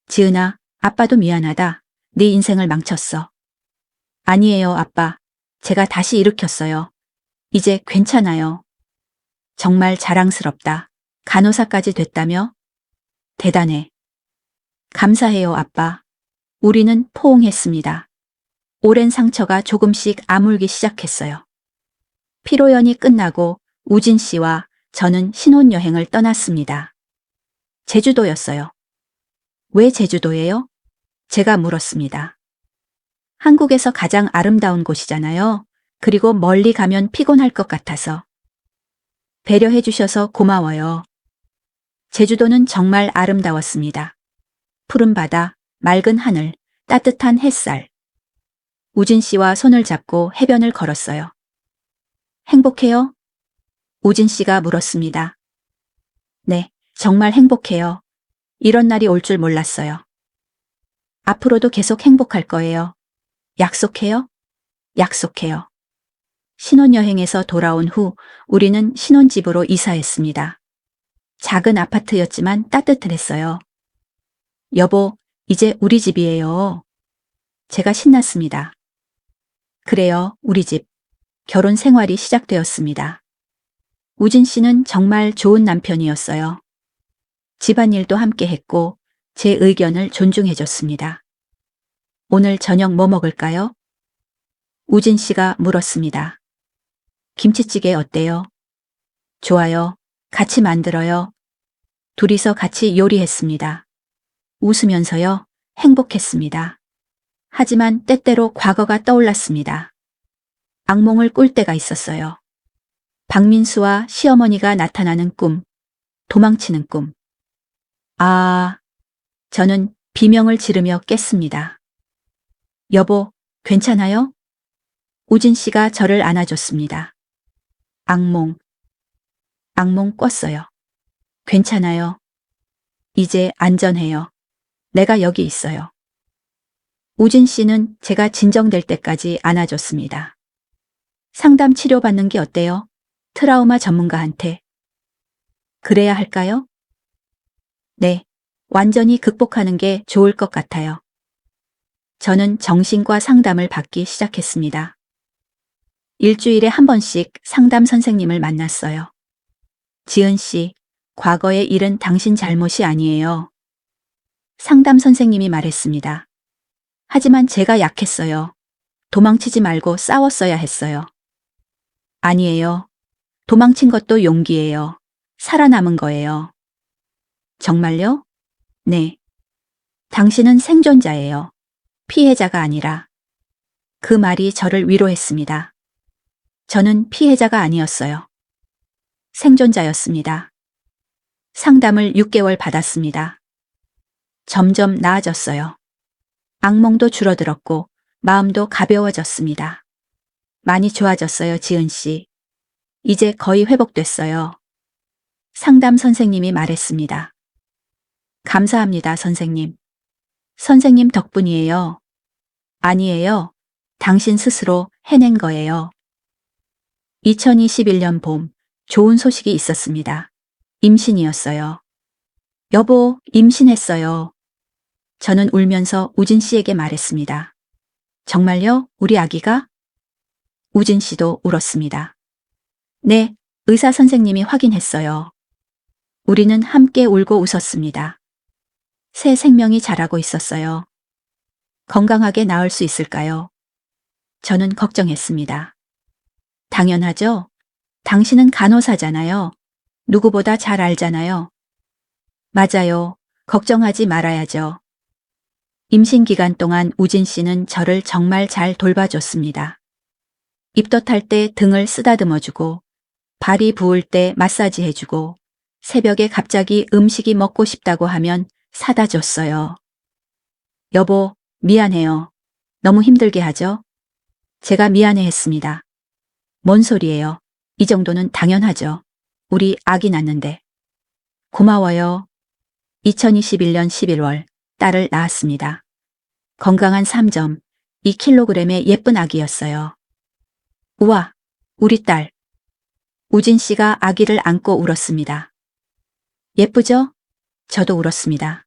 지은아, 아빠도 미안하다. 네 인생을 망쳤어. 아니에요, 아빠. 제가 다시 일으켰어요. 이제 괜찮아요. 정말 자랑스럽다. 간호사까지 됐다며? 대단해. 감사해요, 아빠. 우리는 포옹했습니다. 오랜 상처가 조금씩 아물기 시작했어요. 피로연이 끝나고 우진 씨와 저는 신혼여행을 떠났습니다. 제주도였어요. 왜 제주도예요? 제가 물었습니다. 한국에서 가장 아름다운 곳이잖아요. 그리고 멀리 가면 피곤할 것 같아서. 배려해 주셔서 고마워요. 제주도는 정말 아름다웠습니다. 푸른 바다, 맑은 하늘, 따뜻한 햇살. 우진 씨와 손을 잡고 해변을 걸었어요. 행복해요? 우진 씨가 물었습니다. 네, 정말 행복해요. 이런 날이 올 줄 몰랐어요. 앞으로도 계속 행복할 거예요. 약속해요? 약속해요. 신혼여행에서 돌아온 후 우리는 신혼집으로 이사했습니다. 작은 아파트였지만 따뜻했어요. 여보, 이제 우리 집이에요. 제가 신났습니다. 그래요, 우리 집. 결혼 생활이 시작되었습니다. 우진 씨는 정말 좋은 남편이었어요. 집안일도 함께 했고 제 의견을 존중해줬습니다. 오늘 저녁 뭐 먹을까요? 우진 씨가 물었습니다. 김치찌개 어때요? 좋아요. 같이 만들어요. 둘이서 같이 요리했습니다. 웃으면서요. 행복했습니다. 하지만 때때로 과거가 떠올랐습니다. 악몽을 꿀 때가 있었어요. 박민수와 시어머니가 나타나는 꿈, 도망치는 꿈. 저는 비명을 지르며 깼습니다. 여보, 괜찮아요? 우진 씨가 저를 안아줬습니다. 악몽 꿨어요. 괜찮아요. 이제 안전해요. 내가 여기 있어요. 우진 씨는 제가 진정될 때까지 안아줬습니다. 상담 치료받는 게 어때요? 트라우마 전문가한테. 그래야 할까요? 네, 완전히 극복하는 게 좋을 것 같아요. 저는 정신과 상담을 받기 시작했습니다. 일주일에 한 번씩 상담 선생님을 만났어요. 지은 씨, 과거의 일은 당신 잘못이 아니에요. 상담 선생님이 말했습니다. 하지만 제가 약했어요. 도망치지 말고 싸웠어야 했어요. 아니에요. 도망친 것도 용기예요. 살아남은 거예요. 정말요? 네. 당신은 생존자예요. 피해자가 아니라. 그 말이 저를 위로했습니다. 저는 피해자가 아니었어요. 생존자였습니다. 상담을 6개월 받았습니다. 점점 나아졌어요. 악몽도 줄어들었고 마음도 가벼워졌습니다. 많이 좋아졌어요, 지은 씨. 이제 거의 회복됐어요. 상담 선생님이 말했습니다. 감사합니다, 선생님. 선생님 덕분이에요. 아니에요. 당신 스스로 해낸 거예요. 2021년 봄, 좋은 소식이 있었습니다. 임신이었어요. 여보, 임신했어요. 저는 울면서 우진 씨에게 말했습니다. 정말요? 우리 아기가? 우진 씨도 울었습니다. 네, 의사 선생님이 확인했어요. 우리는 함께 울고 웃었습니다. 새 생명이 자라고 있었어요. 건강하게 낳을 수 있을까요? 저는 걱정했습니다. 당연하죠. 당신은 간호사잖아요. 누구보다 잘 알잖아요. 맞아요. 걱정하지 말아야죠. 임신 기간 동안 우진 씨는 저를 정말 잘 돌봐줬습니다. 입덧할 때 등을 쓰다듬어주고, 발이 부을 때 마사지해주고, 새벽에 갑자기 음식이 먹고 싶다고 하면 사다 줬어요. 여보, 미안해요. 너무 힘들게 하죠? 제가 미안해했습니다. 뭔 소리예요? 이 정도는 당연하죠. 우리 아기 낳는데. 고마워요. 2021년 11월 딸을 낳았습니다. 건강한 3점, 2kg의 예쁜 아기였어요. 우와, 우리 딸. 우진 씨가 아기를 안고 울었습니다. 예쁘죠? 저도 울었습니다.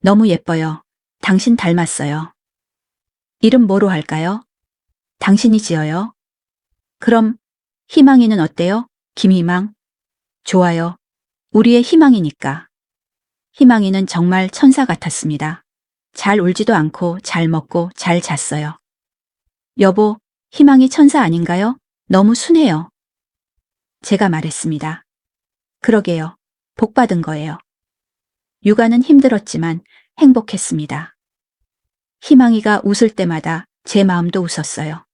너무 예뻐요. 당신 닮았어요. 이름 뭐로 할까요? 당신이 지어요. 그럼 희망이는 어때요? 김희망? 좋아요. 우리의 희망이니까. 희망이는 정말 천사 같았습니다. 잘 울지도 않고 잘 먹고 잘 잤어요. 여보, 희망이 천사 아닌가요? 너무 순해요. 제가 말했습니다. 그러게요. 복 받은 거예요. 육아는 힘들었지만 행복했습니다. 희망이가 웃을 때마다 제 마음도 웃었어요.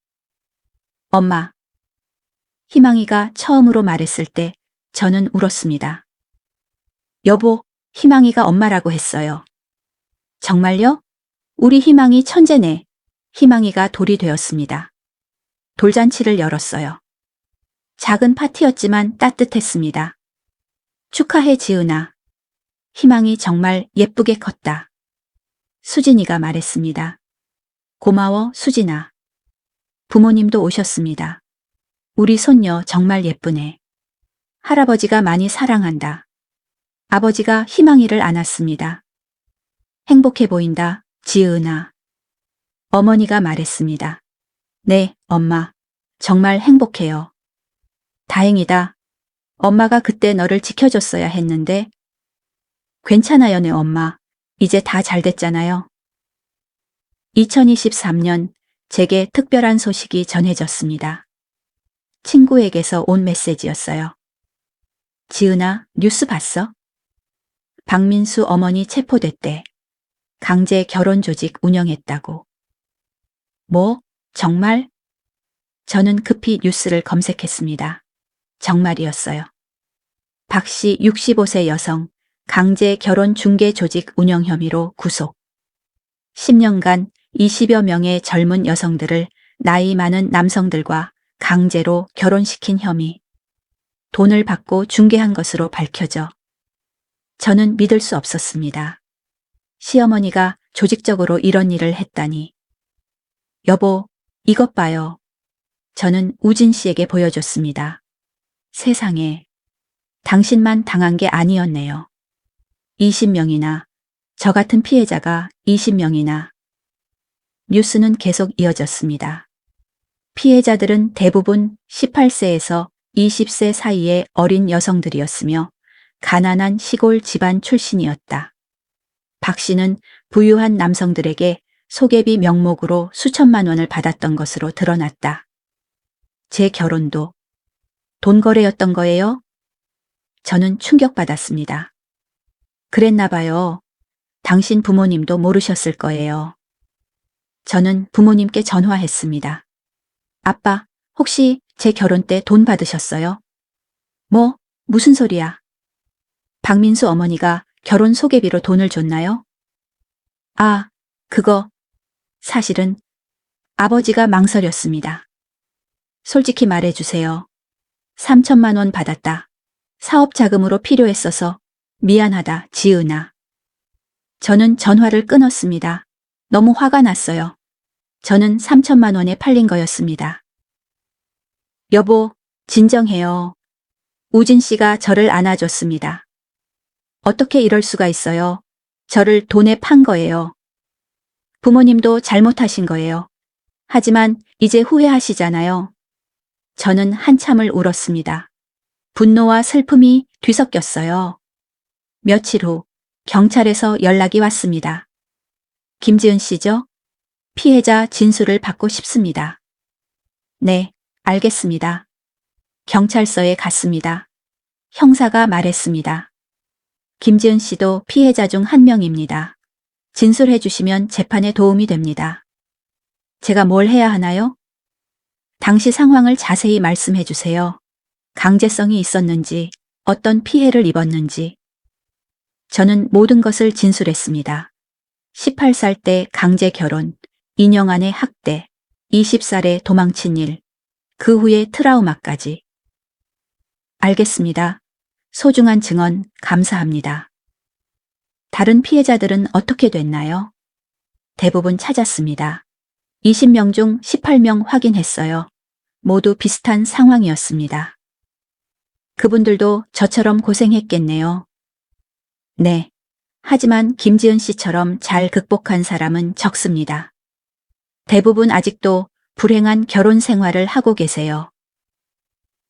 엄마. 희망이가 처음으로 말했을 때 저는 울었습니다. 여보, 희망이가 엄마라고 했어요. 정말요? 우리 희망이 천재네. 희망이가 돌이 되었습니다. 돌잔치를 열었어요. 작은 파티였지만 따뜻했습니다. 축하해 지은아. 희망이 정말 예쁘게 컸다. 수진이가 말했습니다. 고마워 수진아. 부모님도 오셨습니다. 우리 손녀 정말 예쁘네. 할아버지가 많이 사랑한다. 아버지가 희망이를 안았습니다. 행복해 보인다, 지은아. 어머니가 말했습니다. 네, 엄마. 정말 행복해요. 다행이다. 엄마가 그때 너를 지켜줬어야 했는데. 괜찮아요, 네 엄마. 이제 다 잘 됐잖아요. 2023년 제게 특별한 소식이 전해졌습니다. 친구에게서 온 메시지였어요. 지은아, 뉴스 봤어? 박민수 어머니 체포됐대. 강제 결혼 조직 운영했다고. 뭐? 정말? 저는 급히 뉴스를 검색했습니다. 정말이었어요. 박 씨 65세 여성 강제 결혼 중개 조직 운영 혐의로 구속. 10년간 20여 명의 젊은 여성들을 나이 많은 남성들과 강제로 결혼시킨 혐의. 돈을 받고 중개한 것으로 밝혀져. 저는 믿을 수 없었습니다. 시어머니가 조직적으로 이런 일을 했다니. 여보, 이것 봐요. 저는 우진 씨에게 보여줬습니다. 세상에. 당신만 당한 게 아니었네요. 20명이나, 저 같은 피해자가 20명이나. 뉴스는 계속 이어졌습니다. 피해자들은 대부분 18세에서 20세 사이의 어린 여성들이었으며 가난한 시골 집안 출신이었다. 박 씨는 부유한 남성들에게 소개비 명목으로 수천만 원을 받았던 것으로 드러났다. 제 결혼도 돈 거래였던 거예요? 저는 충격받았습니다. 그랬나 봐요. 당신 부모님도 모르셨을 거예요. 저는 부모님께 전화했습니다. 아빠, 혹시 제 결혼 때 돈 받으셨어요? 뭐, 무슨 소리야? 박민수 어머니가 결혼 소개비로 돈을 줬나요? 아, 그거. 사실은 아버지가 망설였습니다. 솔직히 말해주세요. 3천만 원 받았다. 사업 자금으로 필요했어서 미안하다, 지은아. 저는 전화를 끊었습니다. 너무 화가 났어요. 저는 3천만 원에 팔린 거였습니다. 여보, 진정해요. 우진 씨가 저를 안아줬습니다. 어떻게 이럴 수가 있어요? 저를 돈에 판 거예요. 부모님도 잘못하신 거예요. 하지만 이제 후회하시잖아요. 저는 한참을 울었습니다. 분노와 슬픔이 뒤섞였어요. 며칠 후 경찰에서 연락이 왔습니다. 김지은 씨죠? 피해자 진술을 받고 싶습니다. 네, 알겠습니다. 경찰서에 갔습니다. 형사가 말했습니다. 김지은 씨도 피해자 중 한 명입니다. 진술해 주시면 재판에 도움이 됩니다. 제가 뭘 해야 하나요? 당시 상황을 자세히 말씀해 주세요. 강제성이 있었는지, 어떤 피해를 입었는지. 저는 모든 것을 진술했습니다. 18살 때 강제 결혼, 2년 안에 학대, 20살에 도망친 일, 그 후에 트라우마까지. 알겠습니다. 소중한 증언 감사합니다. 다른 피해자들은 어떻게 됐나요? 대부분 찾았습니다. 20명 중 18명 확인했어요. 모두 비슷한 상황이었습니다. 그분들도 저처럼 고생했겠네요. 네. 하지만 김지은 씨처럼 잘 극복한 사람은 적습니다. 대부분 아직도 불행한 결혼 생활을 하고 계세요.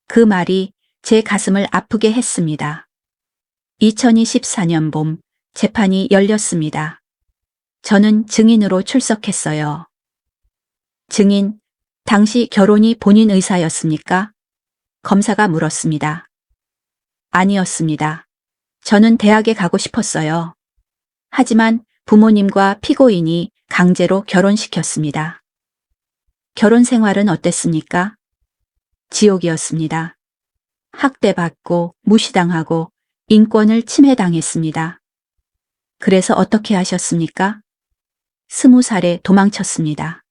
그 말이 제 가슴을 아프게 했습니다. 2024년 봄 재판이 열렸습니다. 저는 증인으로 출석했어요. 증인, 당시 결혼이 본인 의사였습니까? 검사가 물었습니다. 아니었습니다. 저는 대학에 가고 싶었어요. 하지만 부모님과 피고인이 강제로 결혼시켰습니다. 결혼 생활은 어땠습니까? 지옥이었습니다. 학대받고 무시당하고 인권을 침해당했습니다. 그래서 어떻게 하셨습니까? 20살에 도망쳤습니다.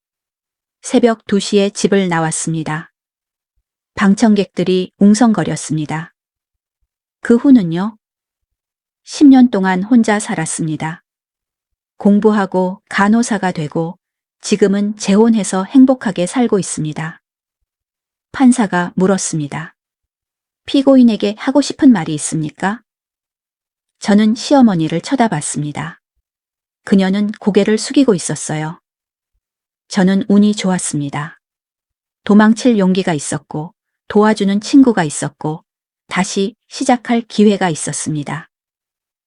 새벽 2시에 집을 나왔습니다. 방청객들이 웅성거렸습니다. 그 후는요? 10년 동안 혼자 살았습니다. 공부하고 간호사가 되고 지금은 재혼해서 행복하게 살고 있습니다. 판사가 물었습니다. 피고인에게 하고 싶은 말이 있습니까? 저는 시어머니를 쳐다봤습니다. 그녀는 고개를 숙이고 있었어요. 저는 운이 좋았습니다. 도망칠 용기가 있었고 도와주는 친구가 있었고 다시 시작할 기회가 있었습니다.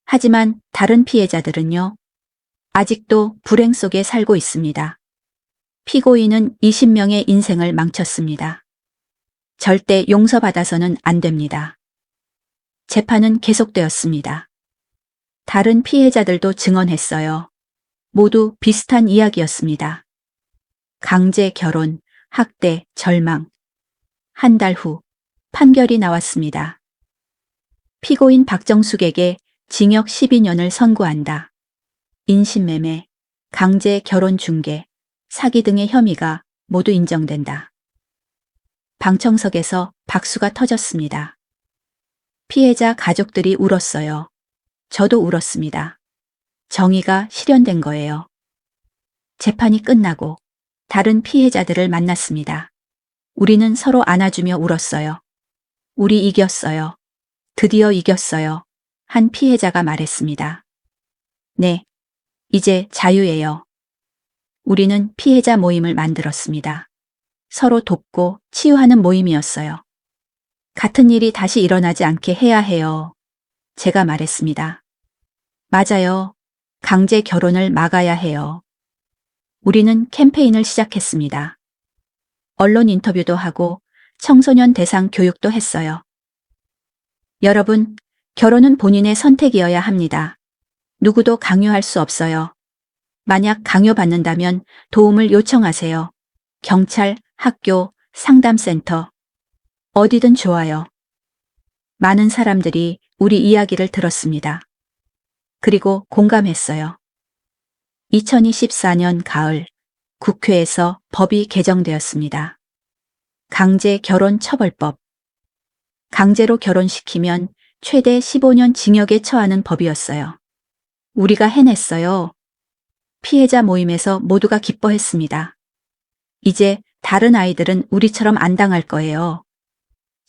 하지만 다른 피해자들은요, 아직도 불행 속에 살고 있습니다. 피고인은 20명의 인생을 망쳤습니다. 절대 용서받아서는 안 됩니다. 재판은 계속되었습니다. 다른 피해자들도 증언했어요. 모두 비슷한 이야기였습니다. 강제 결혼, 학대, 절망. 한 달 후 판결이 나왔습니다. 피고인 박정숙에게 징역 12년을 선고한다. 인신매매, 강제 결혼 중개, 사기 등의 혐의가 모두 인정된다. 방청석에서 박수가 터졌습니다. 피해자 가족들이 울었어요. 저도 울었습니다. 정의가 실현된 거예요. 재판이 끝나고 다른 피해자들을 만났습니다. 우리는 서로 안아주며 울었어요. 우리 이겼어요. 드디어 이겼어요. 한 피해자가 말했습니다. 네, 이제 자유예요. 우리는 피해자 모임을 만들었습니다. 서로 돕고 치유하는 모임이었어요. 같은 일이 다시 일어나지 않게 해야 해요. 제가 말했습니다. 맞아요. 강제 결혼을 막아야 해요. 우리는 캠페인을 시작했습니다. 언론 인터뷰도 하고 청소년 대상 교육도 했어요. 여러분, 결혼은 본인의 선택이어야 합니다. 누구도 강요할 수 없어요. 만약 강요받는다면 도움을 요청하세요. 경찰, 학교, 상담센터. 어디든 좋아요. 많은 사람들이 우리 이야기를 들었습니다. 그리고 공감했어요. 2024년 가을, 국회에서 법이 개정되었습니다. 강제 결혼 처벌법. 강제로 결혼시키면 최대 15년 징역에 처하는 법이었어요. 우리가 해냈어요. 피해자 모임에서 모두가 기뻐했습니다. 이제 다른 아이들은 우리처럼 안 당할 거예요.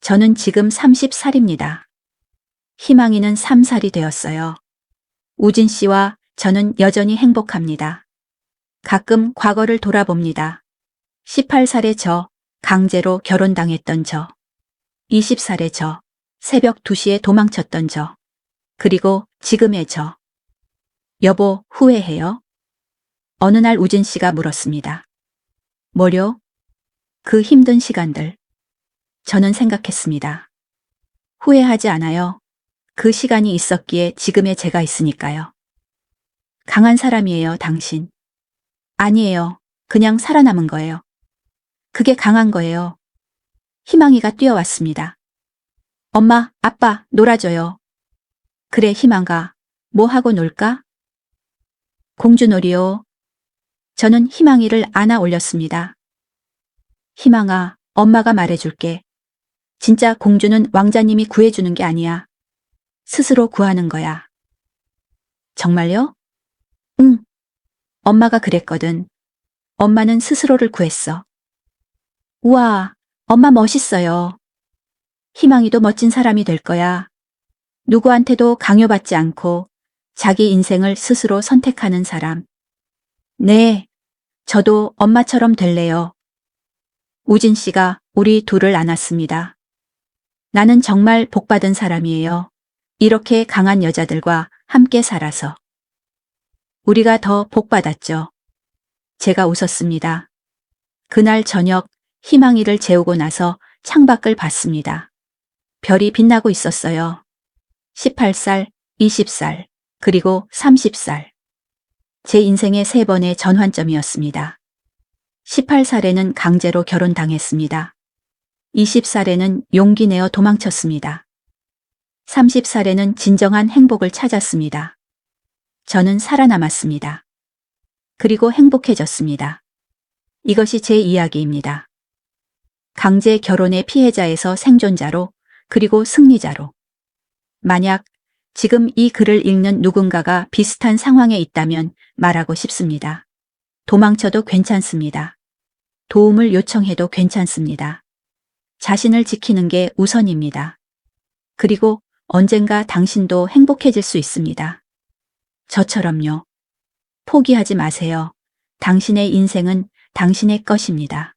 저는 지금 30살입니다. 희망이는 3살이 되었어요. 우진 씨와 저는 여전히 행복합니다. 가끔 과거를 돌아봅니다. 18살의 저, 강제로 결혼당했던 저. 20살의 저, 새벽 2시에 도망쳤던 저. 그리고 지금의 저. 여보, 후회해요? 어느 날 우진 씨가 물었습니다. 뭐요? 그 힘든 시간들. 저는 생각했습니다. 후회하지 않아요. 그 시간이 있었기에 지금의 제가 있으니까요. 강한 사람이에요, 당신. 아니에요. 그냥 살아남은 거예요. 그게 강한 거예요. 희망이가 뛰어왔습니다. 엄마, 아빠, 놀아줘요. 그래, 희망아. 뭐 하고 놀까? 공주놀이요. 저는 희망이를 안아 올렸습니다. 희망아, 엄마가 말해줄게. 진짜 공주는 왕자님이 구해주는 게 아니야. 스스로 구하는 거야. 정말요? 응. 엄마가 그랬거든. 엄마는 스스로를 구했어. 우와, 엄마 멋있어요. 희망이도 멋진 사람이 될 거야. 누구한테도 강요받지 않고 자기 인생을 스스로 선택하는 사람. 네, 저도 엄마처럼 될래요. 우진 씨가 우리 둘을 안았습니다. 나는 정말 복받은 사람이에요. 이렇게 강한 여자들과 함께 살아서. 우리가 더 복받았죠. 제가 웃었습니다. 그날 저녁 희망이를 재우고 나서 창밖을 봤습니다. 별이 빛나고 있었어요. 18살, 20살, 그리고 30살. 제 인생의 3번의 전환점이었습니다. 18살에는 강제로 결혼당했습니다. 20살에는 용기 내어 도망쳤습니다. 30살에는 진정한 행복을 찾았습니다. 저는 살아남았습니다. 그리고 행복해졌습니다. 이것이 제 이야기입니다. 강제 결혼의 피해자에서 생존자로, 그리고 승리자로. 만약 지금 이 글을 읽는 누군가가 비슷한 상황에 있다면 말하고 싶습니다. 도망쳐도 괜찮습니다. 도움을 요청해도 괜찮습니다. 자신을 지키는 게 우선입니다. 그리고 언젠가 당신도 행복해질 수 있습니다. 저처럼요. 포기하지 마세요. 당신의 인생은 당신의 것입니다.